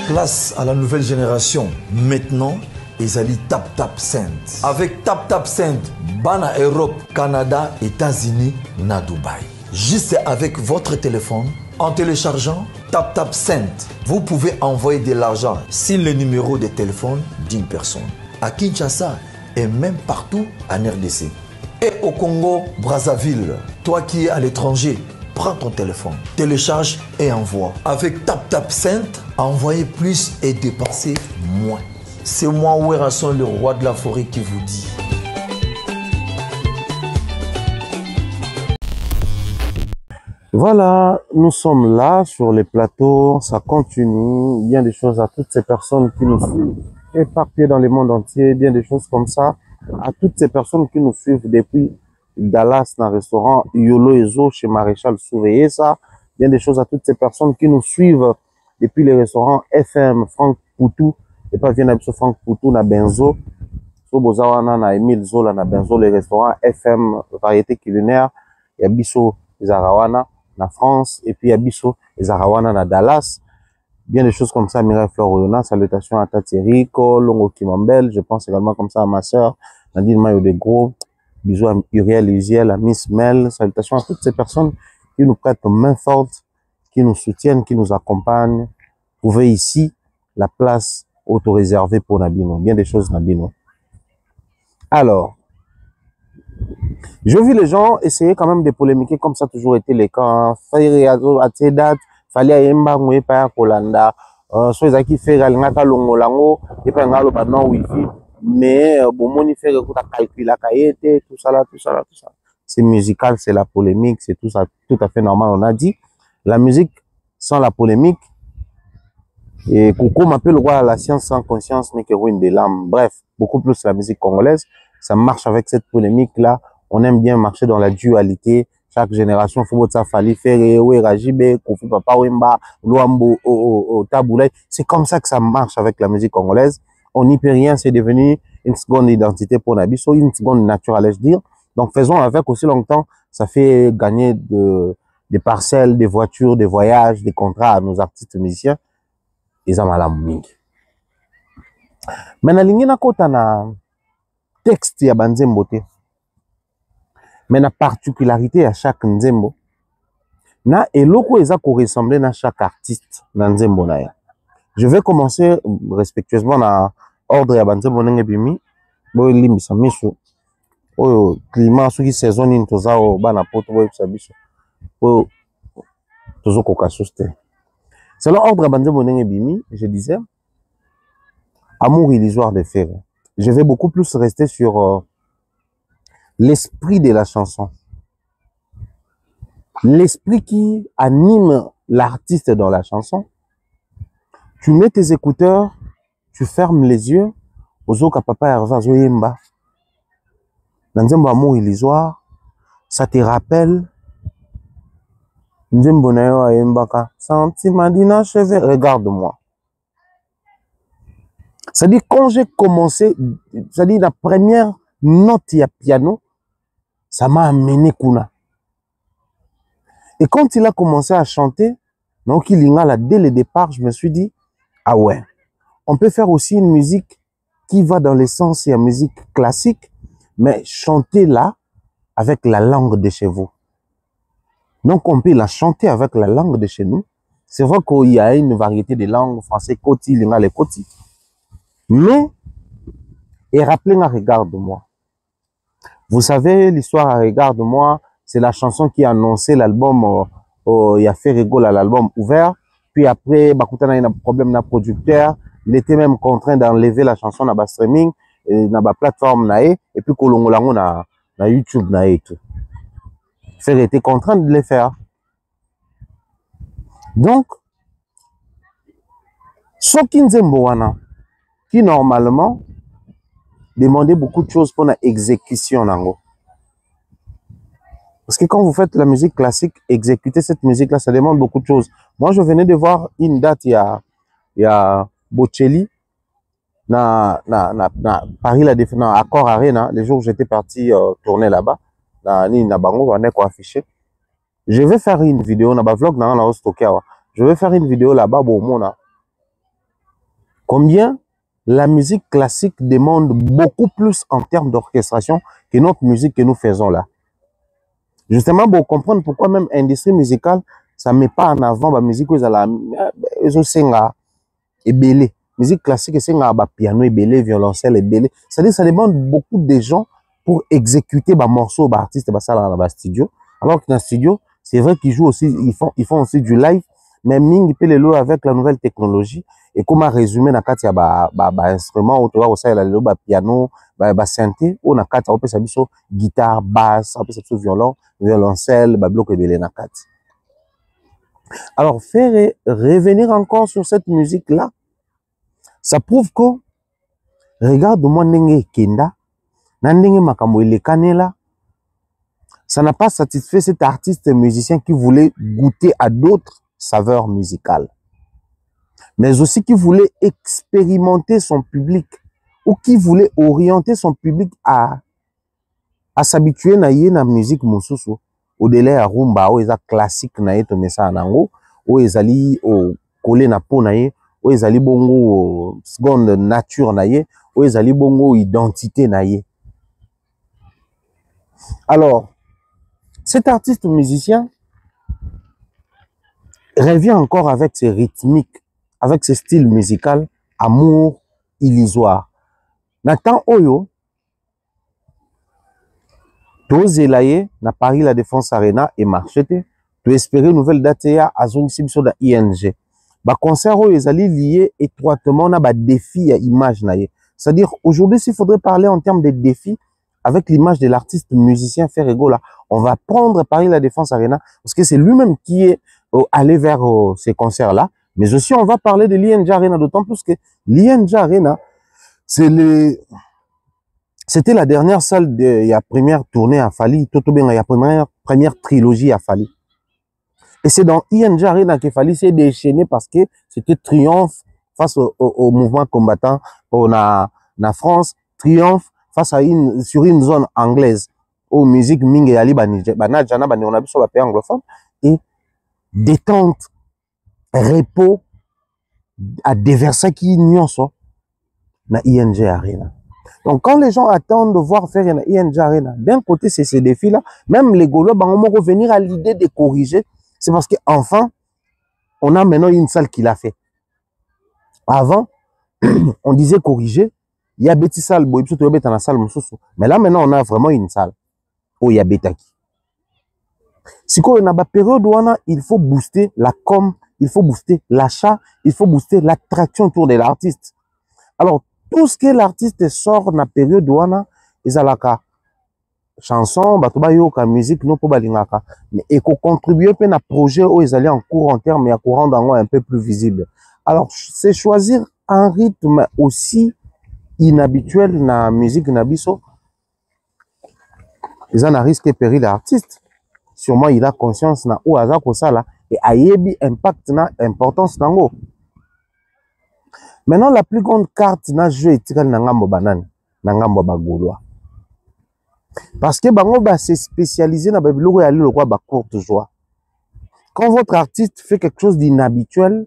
Place à la nouvelle génération. Maintenant, Ezali Tap Tap Cent. Avec Tap Tap Cent, Bana Europe, Canada, États-Unis, na Dubaï. Juste avec votre téléphone, en téléchargeant Tap Tap Cent, vous pouvez envoyer de l'argent sur le numéro de téléphone d'une personne. À Kinshasa et même partout en RDC. Et au Congo, Brazzaville, toi qui es à l'étranger, prends ton téléphone, télécharge et envoie. Avec Tap Tap Cent, envoyez plus et dépensez moins. C'est moi, Werasson, le roi de la forêt, qui vous dit. Voilà, nous sommes là sur les plateaux, ça continue, bien des choses à toutes ces personnes qui nous suivent, éparpillées dans le monde entier, bien des choses comme ça, à toutes ces personnes qui nous suivent depuis Dallas dans le restaurant Yolo Ezo chez Maréchal Souveyé, ça, bien des choses à toutes ces personnes qui nous suivent depuis les restaurants FM, Franck Poutou, et pas bien d'habitude Franck Poutou na Benzo, Sobozawana na Emile Zola na Benzo, les restaurants FM, variété culinaire, Yabiso Zarawana na France, et puis Yabiso Zarawana na Dallas, bien des choses comme ça, Mireille Floriona, salutations à Tati Rico, Longo Kimambel, je pense également comme ça à ma sœur, Nadine Mayo de Gros, bisous à Uriel Uziel, à Miss Mel, salutations à toutes ces personnes qui nous prêtent main forte, qui nous soutiennent, qui nous accompagnent. Vous trouvez ici la place auto-réservée pour Nabino, bien des choses Nabino. Alors, je vis les gens essayer quand même de polémiquer comme ça a toujours été le cas. Fallait à ces dates, fallait yemba ngwe pa kolanda. So ezaki faire ngaka longolango et pa ngalo ba non wifi. Mais bon moni faire que ta calcul la cahier tout ça là. C'est musical, c'est la polémique, c'est tout ça tout à fait normal. On a dit la musique sans la polémique et Coucou m'appelle le roi à la science sans conscience n'est que ruine des lames. Bref, beaucoup plus la musique congolaise, ça marche avec cette polémique là. On aime bien marcher dans la dualité. Chaque génération, faut ça Fally faire ouais Rajibe, Kofi Papa Wemba, Luambo au Taboulay. C'est comme ça que ça marche avec la musique congolaise. On n'y peut rien, c'est devenu une seconde identité pour Nabiso, une seconde nature, allais-je dire. Donc faisons avec aussi longtemps, ça fait gagner des parcelles, des voitures, des voyages, des contrats à nos artistes musiciens. Ils ont mal mingi. Mais na lingi na kota na texte ya banzembo te. Mais la particularité à chaque nzembo, na eloko eza ko ressembler na chaque artiste na nzembo na ya. Je vais commencer respectueusement na ordre ya banzembo ndenge bimi, bo limbisa miso. Oyo climat soki saison ni toza o bana poto bo yebisa biso. Oyo tozo koka soste. Selon ordre ya banzembo ndenge bimi, je disais amour illusoire de fer. Je vais beaucoup plus rester sur l'esprit de la chanson. L'esprit qui anime l'artiste dans la chanson. Tu mets tes écouteurs, tu fermes les yeux, Ozoka Papa Hervé Zoyemba. Nzembo amour illusoire, ça te rappelle Nzembo nayo ayembaka, sentiment d'inachevé, regarde-moi. C'est-à-dire, quand j'ai commencé, c'est-à-dire la première note, il y a piano, ça m'a amené Kuna. Et quand il a commencé à chanter, donc il là, dès le départ, je me suis dit, ah ouais, on peut faire aussi une musique qui va dans le sens de la musique classique, mais chanter là avec la langue de chez vous. Donc on peut la chanter avec la langue de chez nous. C'est vrai qu'il y a une variété de langues, français, koti, linga, les koti. Mais, et rappelez-moi, regarde-moi. Vous savez, l'histoire à Regarde-moi, c'est la chanson qui a annoncé l'album, il a fait rigole à l'album ouvert. Puis après, Bakutana a un problème de producteur. Il était même contraint d'enlever la chanson dans le streaming, dans la plateforme, et puis Kolongolango na YouTube et tout. Il était contraint de le faire. Donc, Soki Nzembo wana, qui normalement demandait beaucoup de choses pour l'exécution. Parce que quand vous faites la musique classique, exécuter cette musique-là, ça demande beaucoup de choses. Moi, je venais de voir une date, il y a Bocelli, na Paris, na Accor Arena, les jours où j'étais parti tourner là-bas, na Bango, on est quoi affiché. Je vais faire une vidéo, na vlog, je vais faire une vidéo là-bas, bon, combien la musique classique demande beaucoup plus en termes d'orchestration que notre musique que nous faisons là. Justement, pour comprendre pourquoi même l'industrie musicale, ça ne met pas en avant la musique où et belé. Musique classique, c'est un piano et belé, violoncelle et belé. C'est-à-dire ça demande beaucoup de gens pour exécuter des morceaux d'artistes dans le studio. Alors que dans le studio, c'est vrai qu'ils jouent aussi, ils font aussi du live, mais Ming peut les louer avec la nouvelle technologie. Et comment résumer na kati ya ba instrument ou toi aussi la ba piano ba synthé ou na kati on peut savoir guitare basse on peut savoir violon violoncelle ba bloc belé na kati. Alors faire revenir encore sur cette musique là, ça prouve que Regarde-moi ndenge kenda na ndenge makambo elekanela, ça n'a pas satisfait cet artiste musicien qui voulait goûter à d'autres saveurs musicales, mais aussi qui voulait expérimenter son public ou qui voulait orienter son public à s'habituer à la musique mosusu au-delà ya rumba ou eza classique na ye to mesa nango ou ezali o collé na po na ye ou ezali bongo seconde nature na ye ou ezali bongo identité na ye. Alors cet artiste musicien revient encore avec ses rythmiques, avec ce style musical, amour illusoire. Nathan Oyo, tozelaye na Paris la Défense Arena et marchete, to espérer nouvelle date ya azon sibso da ING. Ba concert oyo ezali lié étroitement na ba défi ya image na ye. C'est-à-dire aujourd'hui s'il faudrait parler en termes de défis avec l'image de l'artiste musicien Ferrego là, on va prendre Paris la Défense Arena parce que c'est lui-même qui est allé vers ces concerts là, mais aussi on va parler de l'ING Arena, d'autant plus que l'ING Arena c'était la dernière salle de la première tournée à Fali, la première trilogie à Fali. Et c'est dans ING Arena que Fali s'est déchaîné parce que c'était triomphe face au mouvement combattant na France, triomphe face à sur une zone anglaise où musique mingi yali banajana bani on a biso ba pays anglophone et détente, repos à déverser qui nyonso na ING Arena. Donc quand les gens attendent de voir faire une ING Arena, d'un côté c'est ces défis-là, même les Gaulois vont revenir à l'idée de corriger, c'est parce qu'enfin, on a maintenant une salle qui l'a fait. Avant, on disait corriger, il y a petit salle, mais là maintenant on a vraiment une salle où il y a Betaki. Si on a une période où il faut booster la com, il faut booster l'achat, il faut booster l'attraction autour de l'artiste. Alors, tout ce que l'artiste sort dans la période où ils ont la chanson, la musique, non pas mais il faut contribuer à un projet où ils allaient en cours en termes et en courant d'angle un peu plus visible. Alors, c'est choisir un rythme aussi inhabituel dans la musique nabiso. Ils ont un risque de péril l'artiste. Sûrement, il a conscience na ou aza ko sala et ayebi impact na importance nango. Maintenant, la plus grande carte na jeu est ngambo banane, na ngambo bagolois. Parce que bango ba se spécialisé na babiloko ya lelo quoi ba courte joie. Quand votre artiste fait quelque chose d'inhabituel,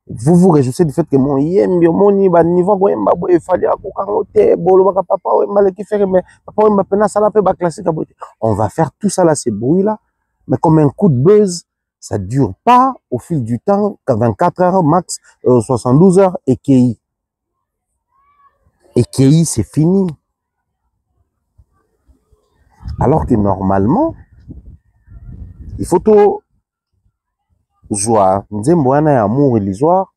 vous vous réjouissez du fait que mon yembi moni ba niveau ko yemba boy fali akokangote bolo baka papa yemba le ki faire mais papa yemba pena ça la pe ba classique abote. On va faire tout ça là ces bruits là, mais comme un coup de buzz, ça dure pas au fil du temps, qu'à 24 heures max 72 heures et qui c'est fini. Alors que normalement il faut tout joie, nzembo wana ya amour illusoire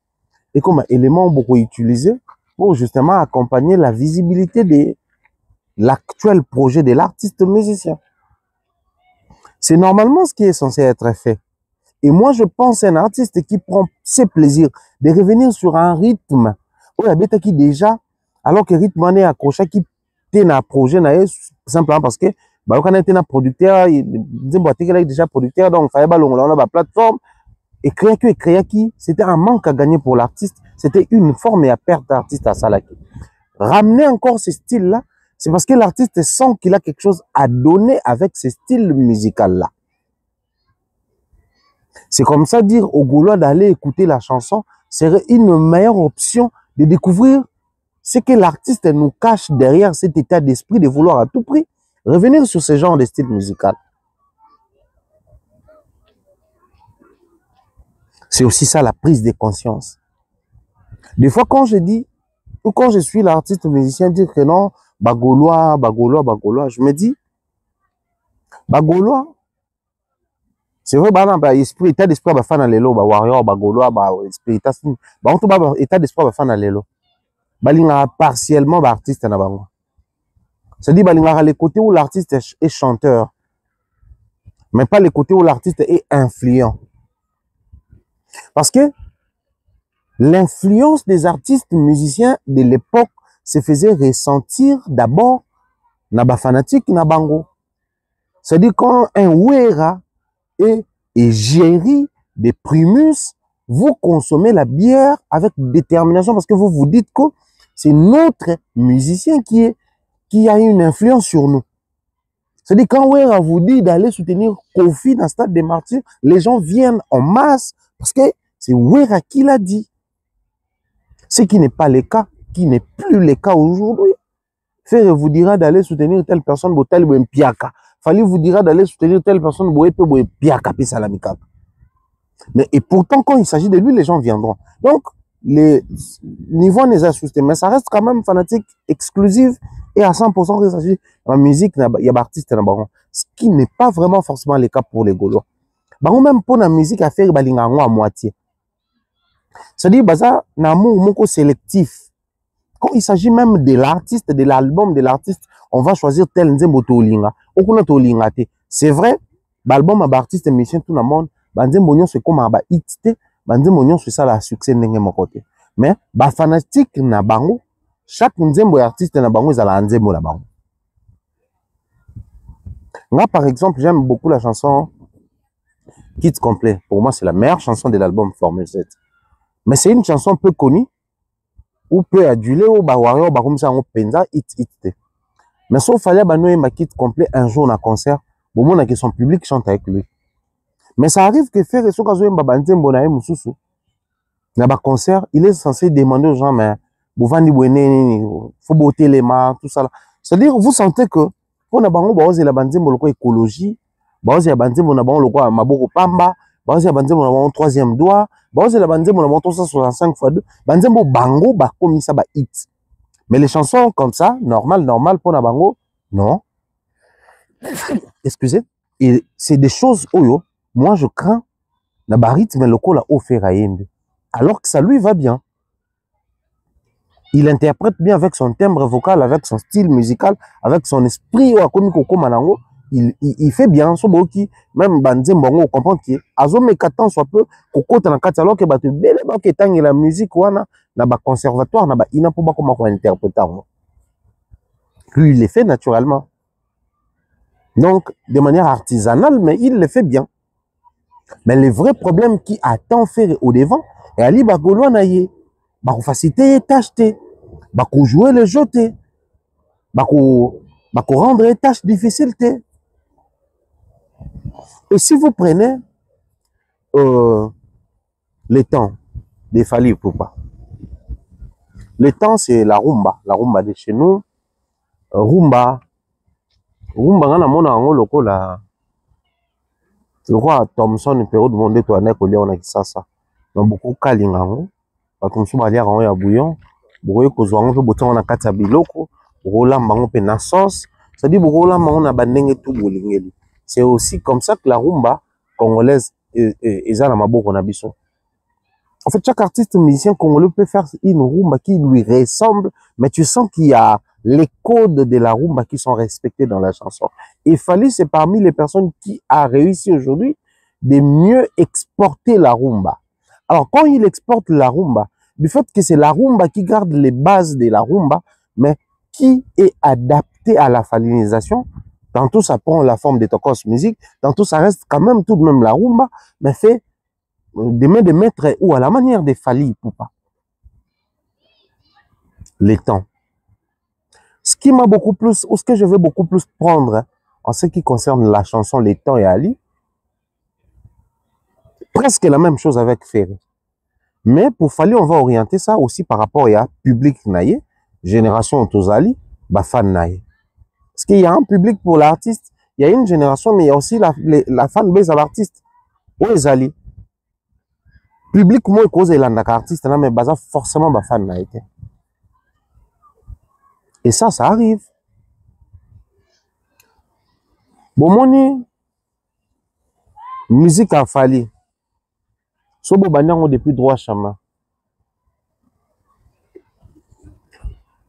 et comme élément beaucoup utilisé pour justement accompagner la visibilité de l'actuel projet de l'artiste musicien. C'est normalement ce qui est censé être fait. Et moi, je pense un artiste qui prend ses plaisirs de revenir sur un rythme où il y a qui déjà, alors que le rythme est accroché, qui est un projet, simplement parce que quand on est un producteur, il est déjà producteur, donc il fallait on a la plateforme. Et créer qui, c'était un manque à gagner pour l'artiste, c'était une forme et à perdre d'artiste à Salaki. Ramener encore ce style-là, c'est parce que l'artiste sent qu'il a quelque chose à donner avec ce style musical-là. C'est comme ça dire aux Gaulois d'aller écouter la chanson serait une meilleure option de découvrir ce que l'artiste nous cache derrière cet état d'esprit de vouloir à tout prix revenir sur ce genre de style musical. C'est aussi ça la prise de conscience. Des fois, quand je dis, ou quand je suis l'artiste musicien, dire que non, Bagaulois, je me dis, Bagaulois, c'est vrai, esprit, état d'esprit, fan à l'élo, warrior, Bagaulois, esprit, état d'esprit, fan à l'élo. Balinga partiellement, artiste, na bango. C'est-à-dire, balinga les côtés où l'artiste est chanteur, mais pas les côtés où l'artiste est influent. Parce que l'influence des artistes musiciens de l'époque se faisait ressentir d'abord na ba fanatique na bango. C'est-à-dire quand un Wera et Géry des Primus, vous consommez la bière avec détermination parce que vous vous dites que c'est notre musicien qui a une influence sur nous. C'est-à-dire quand Wera vous dit d'aller soutenir Kofi dans le stade des Martyrs, les gens viennent en masse parce que c'est Wera qui l'a dit. Ce qui n'est pas le cas, qui n'est plus le cas aujourd'hui. Faire vous dira d'aller soutenir telle personne, tel ou piaka. Fallait vous dira d'aller soutenir telle personne, piaka, pisalamika. Mais et pourtant, quand il s'agit de lui, les gens viendront. Donc, les niveaux n'est ajustés, mais ça reste quand même fanatique, exclusive et à 100% il s'agit de musique, il y a artiste dans baron. Ce qui n'est pas vraiment forcément le cas pour les Gaulois. Baron même pour la musique à faire balingango à moitié. C'est-à-dire, baza, n'amour moko sélectif. Quand il s'agit même de l'artiste, de l'album de l'artiste, on va choisir tel nzembo tolinga. Okuna tolinga te. C'est vrai, l'album à artiste musicien tout le monde, banzembo nyon se comme ba hit te, banzembo nyon se ça la succès ndenge moko te. Mais ba fanatique na bango, chaque nzembo artiste na bango ezala nzembo na bango. Moi par exemple, j'aime beaucoup la chanson Kit Complet. Pour moi, c'est la meilleure chanson de l'album Formule 7. Mais c'est une chanson peu connue, ou peu adulée, ou warrior, comme ça, on pensa, hit. Mais sauf fallait ma Kit Complet un jour dans un concert, au moment où son public chante avec lui. Mais ça arrive que faire ce cas où Babanzembo na mususu, dans un concert, il est censé demander aux gens, mais faut botter les mains, tout ça. C'est-à-dire, vous sentez que, pour na bango, baoze la banzembo loko écologie, baoze la banzembo na bango loko maboko pamba, baoze la banzembo na bango troisième doigt, baoze la banzembo na bango 365 x 2, banzembo bango ba comme ça ba hit. Mais les chansons comme ça, normal pour na bango, non. Excusez. Et c'est des choses oyo, moi je crains na ba rythme loko la ofera yembe. Alors que ça lui va bien. Il interprète bien avec son timbre vocal, avec son style musical, avec son esprit il fait bien son qui même banzembo comprend que azome katan soit peu kokota na kati alors que ba te bele ba ke tangi la musique wana na ba conservatoire na ba ina pour ba comment ko interpréter. Lui il le fait naturellement. Donc de manière artisanale mais il le fait bien. Mais le vrai problème qui attend faire au devant et ali ba Gaulois na ye ba faciliter t'acheter ba jouer le jeu te ba bah, qu'on rendre une tâche difficile. Et si vous prenez les temps des Fally Ipupa, le temps c'est la rumba de chez nous. Rumba ngana mona ngo lokola le roi Thompson période monde to ana ko liona kisasa na beaucoup kalinga ngo bato msu balia ngo ya bouillon boye ko zwa ngo pe botango na kati ya biloko rolamba ngo pe na sauce, ça dit rolamba ngo na bandenge tout bolingeli. C'est aussi comme ça que la rumba congolaise est na maboko na biso. En fait, chaque artiste musicien congolais peut faire une rumba qui lui ressemble, mais tu sens qu'il y a les codes de la rumba qui sont respectés dans la chanson. Et Fally, c'est parmi les personnes qui a réussi aujourd'hui de mieux exporter la rumba. Alors, quand il exporte la rumba, du fait que c'est la rumba qui garde les bases de la rumba, mais qui est adaptée à la fallinisation, tantôt ça prend la forme de tokos musique, tantôt ça reste quand même tout de même la rumba, mais fait des mains de maître ou à la manière des Fally Ipupa. Les temps. Ce qui m'a beaucoup plus, ou ce que je veux beaucoup plus prendre en ce qui concerne la chanson Les Temps et Ali, presque la même chose avec Ferré. Mais pour Fally, on va orienter ça aussi par rapport à public naïe, génération Otozali, fan naïe. Parce qu'il y a un public pour l'artiste, il y a une génération, mais il y a aussi la fanbase à l'artiste. Où est Ali? Public moi cause l'andaka artiste là mais baza forcément fan na été. Et ça arrive. Bon moni musique a Fally. So bo bandango depuis droit chama.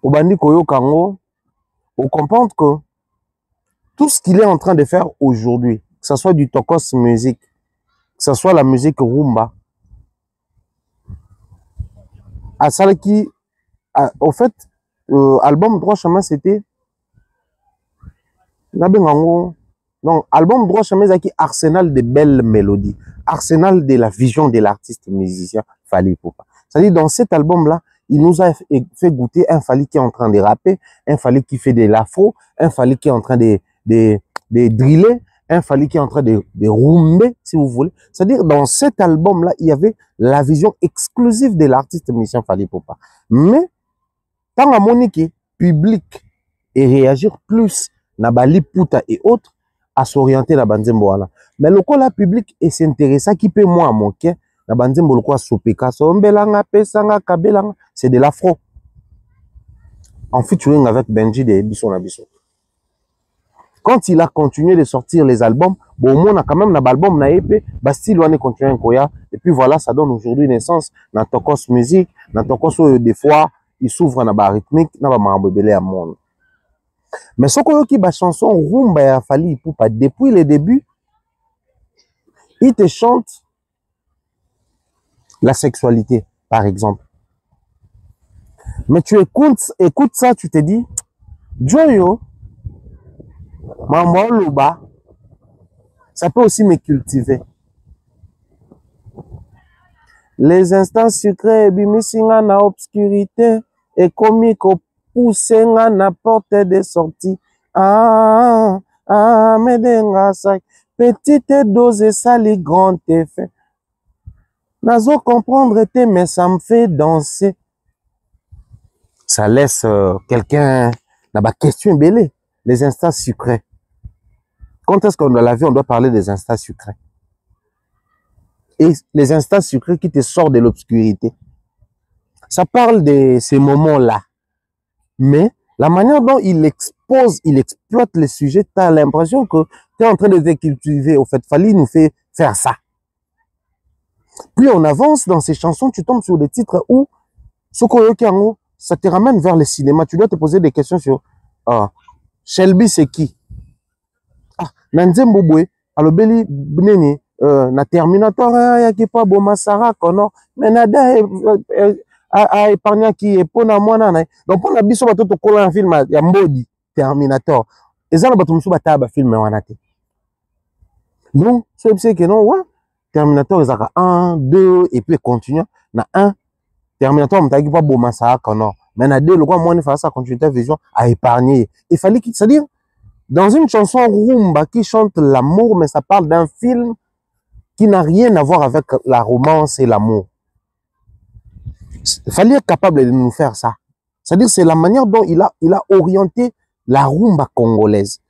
Au bandi koyo kango, on comprend que tout ce qu'il est en train de faire aujourd'hui, que ce soit du tokos musique, que ce soit la musique rumba, à celle qui, au fait, album Droit Chemin, c'était, non, album Droit Chemin, c'est arsenal de belles mélodies, arsenal de la vision de l'artiste musicien Fally Ipupa. C'est-à-dire, dans cet album-là, il nous a fait goûter un Fally qui est en train de rapper, un Fally qui fait de l'afro, un Fally qui est en train de driller, un Fally qui est en train de rumber, si vous voulez. C'est-à-dire, dans cet album-là, il y avait la vision exclusive de l'artiste musicien Fally Ipupa. Mais, tant à monique public et réagir plus, na bali puta et autres, à s'orienter la banzembo wana. Mais le la public et s'intéresser qui peut moi manquer, la banzembo le quoi sopeka, sombelanga, pesanga, kabelanga, c'est de l'afro. En featuring avec Benji de Bisson Abisso. Quand il a continué de sortir les albums, bon, on a quand même un album na épée, Bastille Wane continue un koya, et puis voilà, ça donne aujourd'hui naissance dans Tokos musique, dans Tokos des fois, il s'ouvre dans la rythmique, dans la mambebele à monde. Mais ce qu'on qui ba chanson rumba ya Fally Ipupa depuis le début, il te chante la sexualité, par exemple. Mais tu écoutes ça, tu te dis, Joyo, Maman Loba, ça peut aussi me cultiver. Les instants sucrés, bimisinga na obscurité, et comique poussenga na porte de sortie. Medenga sac, petite dose sali grand effet. Nazo comprendre mais ça me fait danser. Ça laisse quelqu'un na ba question belé, les instants sucrés. Quand est-ce qu'on doit la vie, on doit parler des instants sucrés. Et les instants sucrés qui te sortent de l'obscurité. Ça parle de ces moments-là. Mais la manière dont il exploite les sujets, tu as l'impression que tu es en train de te cultiver. Au fait, Fally nous fait faire ça. Puis on avance dans ces chansons, tu tombes sur des titres où ça te ramène vers le cinéma. Tu dois te poser des questions sur Shelby, c'est qui? Nanzembo Boué, alobeli Bneni, na Terminator, yaki pa boma Sarah Connor, mais nada a épargné qui est pour na mwana na. Donc pour na biso bato to kola un film ya Mbodi Terminator. Ezala bato musu bataba film wana te. Donc c'est que non ouais, Terminator ezaka 1 2 et puis continue na 1 Terminator mtaki pa boma Sarah Connor. mais na deux, le quoi, moi, on fait ça continuité vision à épargner. Il fallait qu'il, c'est-à-dire, dans une chanson rumba qui chante l'amour, mais ça parle d'un film qui n'a rien à voir avec la romance et l'amour. Il fallait être capable de nous faire ça. C'est-à-dire, c'est la manière dont il a orienté la rumba congolaise.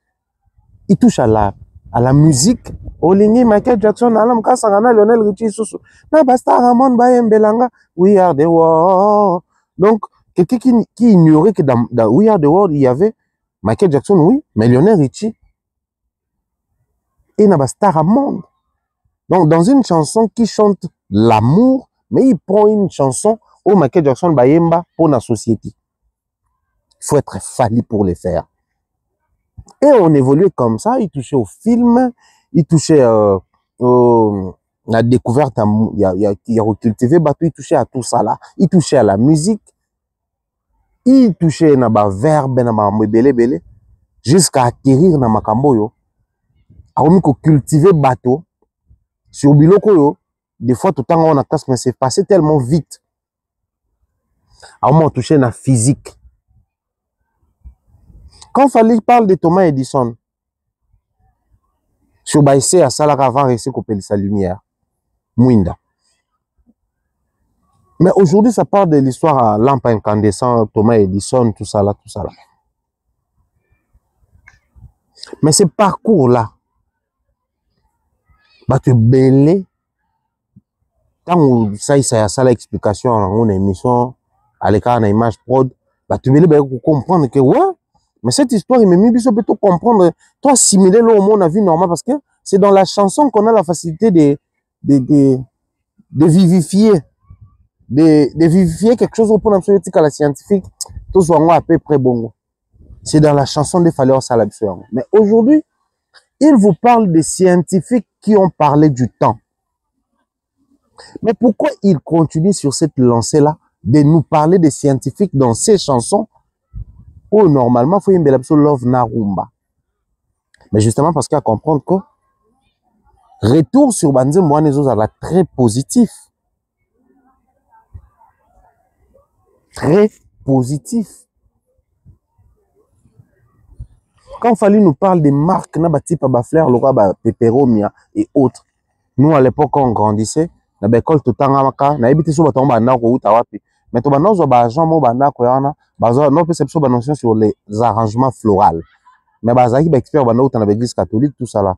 Il touche à la musique. Olingi, Michael Jackson, Alam Kasangana, Lionel Richie, Soussou. Na basta Ramon Bayembelanga, We Are the World. Donc, quelqu'un qui ignorait que dans We Are the World, il y avait Michael Jackson, oui, mais Lionel Richie. Et na basta Ramon. Donc, dans une chanson qui chante l'amour, mais il prend une chanson où Michael Jackson Bayemba pour la société. Il faut être fallu pour le faire. Et on évoluait comme ça, il touchait au film, il touchait la découverte, il a recultivé, il touchait à tout ça là, il touchait à la musique, il touchait à la verbe, jusqu'à atterrir dans ma camboyo. A on cultiver bateau sur biloko yo, des fois tout le temps on a casse, mais c'est passé tellement vite. A on touché na physique. Quand Fali parle de Thomas Edison, sur Baïsé à Salara avant de couper sa lumière, Mouinda. Mais aujourd'hui, ça parle de l'histoire à lampe incandescente, Thomas Edison, tout ça là, tout ça là. Mais ce parcours-là, bah tu belé, quand ça y a ça l'explication dans une émission, à l'écart, dans image prod, bah tu belé, bah comprendre que ouais. Mais cette histoire, il m'a mis peut comprendre, toi, assimiler le monde à vie normale, parce que c'est dans la chanson qu'on a la facilité de vivifier. De vivifier quelque chose pour l'absolutique à la scientifique, tout soit à peu près bon. C'est dans la chanson des Falleurs Salabsueur. Mais aujourd'hui, il vous parle des scientifiques qui ont parlé du temps. Mais pourquoi il continue sur cette lancée-là de nous parler des scientifiques dans ces chansons? Oh, normalement, il faut une belle absolue love narumba. Mais justement, parce qu'il y a à comprendre que retour sur Banzé Mouanezo a très positif. Très positif. Quand Fali nous parle des marques, type Bafler, Laura, Peperomia et autres, nous à l'époque, quand on grandissait, dans l'école tout le temps, on a habité sur le temps, mais tout le temps, on a agent, non perception notion sur les arrangements floraux. Mais bazaki expert dans l'église catholique tout ça là.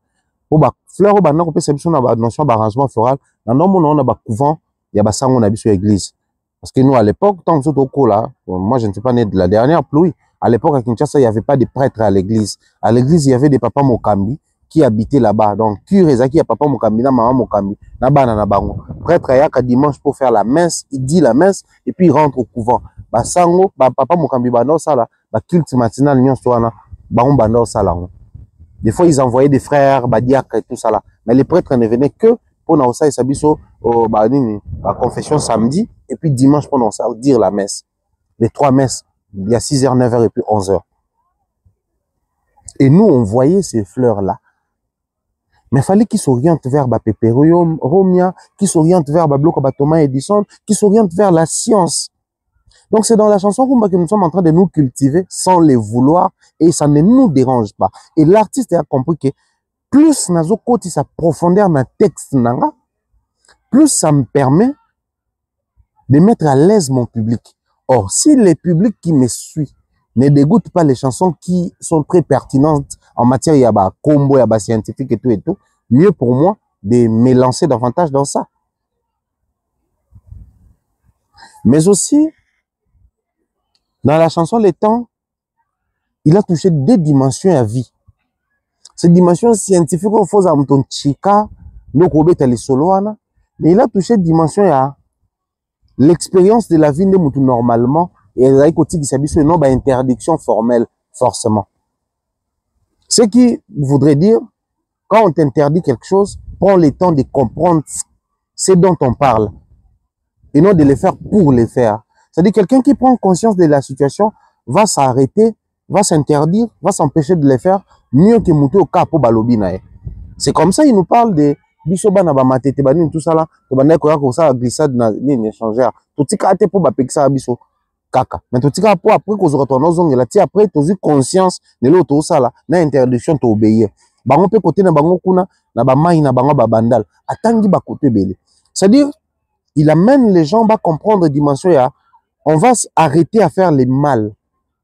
Pour fleur on perception notion d'arrangement floral. Dans nos on a couvent, il y a ça on a sur l'église. Parce que nous à l'époque tant que au là, moi je ne suis pas né de la dernière pluie. À l'époque à Kinshasa, il n'y avait pas de prêtres à l'église. À l'église, il y avait des papas Mokambi qui habitaient là-bas. Donc Kurezaki a papa Mokambi, na maman Mokambi, na bana na bango. Prêtre ayaka dimanche pour faire la messe, il dit la messe et puis il rentre au couvent. Ba sango ba papa Mokambi bano sala ba culte matinal nyon soana ba on bano sala. Des fois ils envoyaient des frères ba diacre et tout ça là, mais les prêtres ne venaient que pour na osa isabiso ba nini ba confession samedi et puis dimanche pour na dire la messe. Les trois messes, il y a 6h, 9h et puis 11h. Et nous on voyait ces fleurs là. Mais il fallait qu'ils s'orientent vers Peperomia, qu'ils s'orientent vers Thomas Edison, qu'ils s'orientent vers la science. Donc c'est dans la chanson Rumba que nous sommes en train de nous cultiver sans les vouloir et ça ne nous dérange pas. Et l'artiste a compris que plus nazo koti sa profondeur dans le texte nanga, plus ça me permet de mettre à l'aise mon public. Or, si le public qui me suit ne dégoûte pas les chansons qui sont très pertinentes en matière yaba combo, yaba scientifique et tout, mieux pour moi de me lancer davantage dans ça. Mais aussi, dans la chanson Les Temps, il a touché des dimensions à vie. Ces dimensions scientifiques, on fait à mon chika, nous robeta les soloana, mais il a touché des dimensions à l'expérience de la vie de Moutou normalement, et il a écouté qu'il s'habille sur une interdiction formelle, forcément. Ce qui voudrait dire, quand on t'interdit quelque chose, prends le temps de comprendre ce dont on parle, et non de le faire pour le faire. C'est-à-dire quelqu'un qui prend conscience de la situation va s'arrêter, va s'interdire, va s'empêcher de le faire mieux que Moutou au cas pour Balobina. C'est comme ça, il nous parle de Bisoba na ba matete banine tout ça là, to banay ko ya ko ça glissade na ligne échangère. Tout tika ate pour ba pekisa biso. kaka. Mais tu tika po après qu'on se retourne aux ongles là, ti après tu as conscience de l'autre ça là, na interdiction tu obéir. Bango pe côté na bango kuna na ba mai na bango ba bandal. Atangi ba côté belé. C'est-à-dire il amène les gens à comprendre dimension ya on va arrêter à faire le mal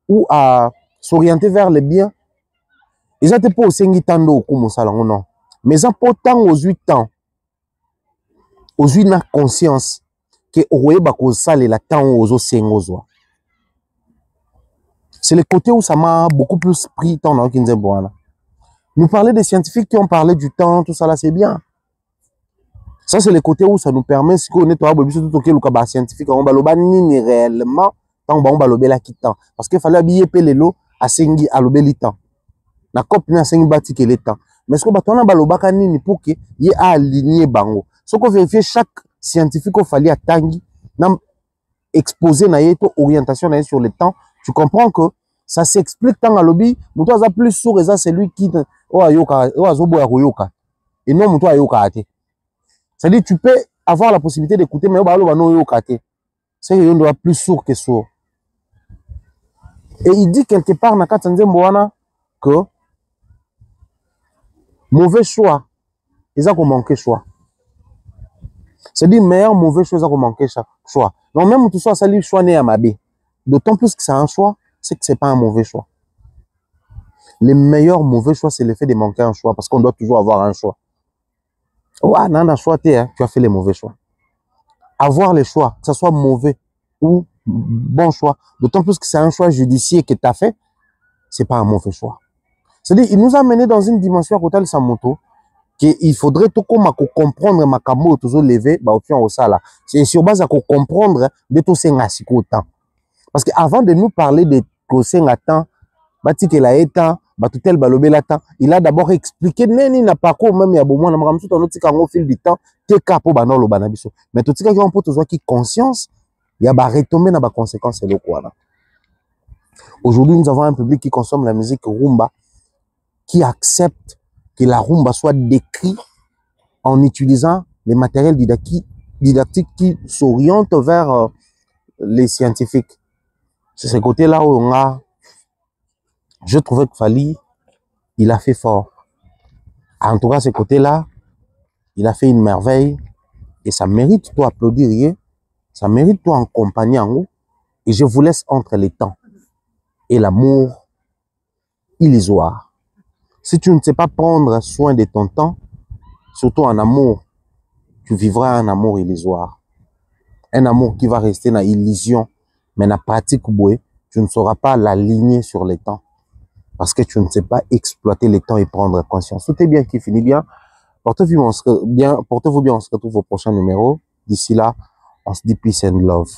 ou à s'orienter vers le bien. Ils étaient pas au 5 ans comme ça non. Mais ça pourtant aux 8 ans. Aux 8 ans conscience que oye bako sale la temps aux sengozo. C'est le côté où ça m'a beaucoup plus pris temps dans Kinzeboana. Nous parler des scientifiques qui ont parlé du temps, tout ça là, c'est bien. Ça, c'est le côté où ça nous permet, si on est tout scientifique, on va le réellement, tant on va le temps. Parce qu'il fallait habiller les lots à Sengi à l'obéli temps. Na cop na Sengi bâti que le temps. Mais ce qu'on va tourner à l'obaka nini pour que y ait aligné bango. Ce qu'on vérifie chaque scientifique qu'il fallait à Tangi, exposer na yeto orientation na sur le temps. Tu comprends que ça s'explique tant à lobby, muto aza plus sourd et ça c'est lui qui o ayoka o azobo ya koyoka. Et non muto ayoka ate. C'est-à-dire tu peux avoir la possibilité d'écouter mais o ba lo ba no yoka ate. C'est que on doit plus sourd que sourd. Et il dit quelque part na Katsanzembo wana que mauvais choix, ils ont manqué choix. C'est-à-dire meilleur mauvais choix, ils ont manqué choix. Donc même tout ça, ça lui choix né à ma bé. D'autant plus que c'est un choix, c'est que c'est pas un mauvais choix. Le meilleur mauvais choix, c'est le fait de manquer un choix, parce qu'on doit toujours avoir un choix. Ouais, non, un choix, tu as fait les mauvais choix. Avoir les choix, que ce soit mauvais ou bon choix, d'autant plus que c'est un choix judiciaire que tu as fait, c'est pas un mauvais choix. C'est-à-dire, il nous a mené dans une dimension à côté de sa moto, qu'il faudrait tout comme comprendre ma camo toujours lever, bah, au pion au sala. C'est sur base à comprendre de tout ces ngassiko temps. Parce qu'avant de nous parler de Kosen à temps, Bati que la état, Batutel balobé la temps, il a d'abord expliqué, neni na parcours même ya bon, na mramsu ton autre au fil du temps, te capo banolo banabiso. Mais tout ce qui ont pour toujours qui conscience, il y a ba retomber na ba conséquences le quoi là. Aujourd'hui, nous avons un public qui consomme la musique rumba, qui accepte que la rumba soit décrite en utilisant les matériels didactiques qui s'orientent vers les scientifiques. C'est ce côté-là où on a, je trouvais que Fally, il a fait fort. En tout cas, ce côté-là, il a fait une merveille et ça mérite toi applaudir, ça mérite toi accompagner en haut. Et je vous laisse entre les temps et l'amour illusoire. Si tu ne sais pas prendre soin de ton temps, surtout en amour, tu vivras un amour illusoire. Un amour qui va rester dans l'illusion, mais dans la pratique, tu ne sauras pas l'aligner sur le temps. Parce que tu ne sais pas exploiter le temps et prendre conscience. Tout est bien qui finit bien. Portez-vous bien, on se retrouve au prochain numéro. D'ici là, on se dit peace and love.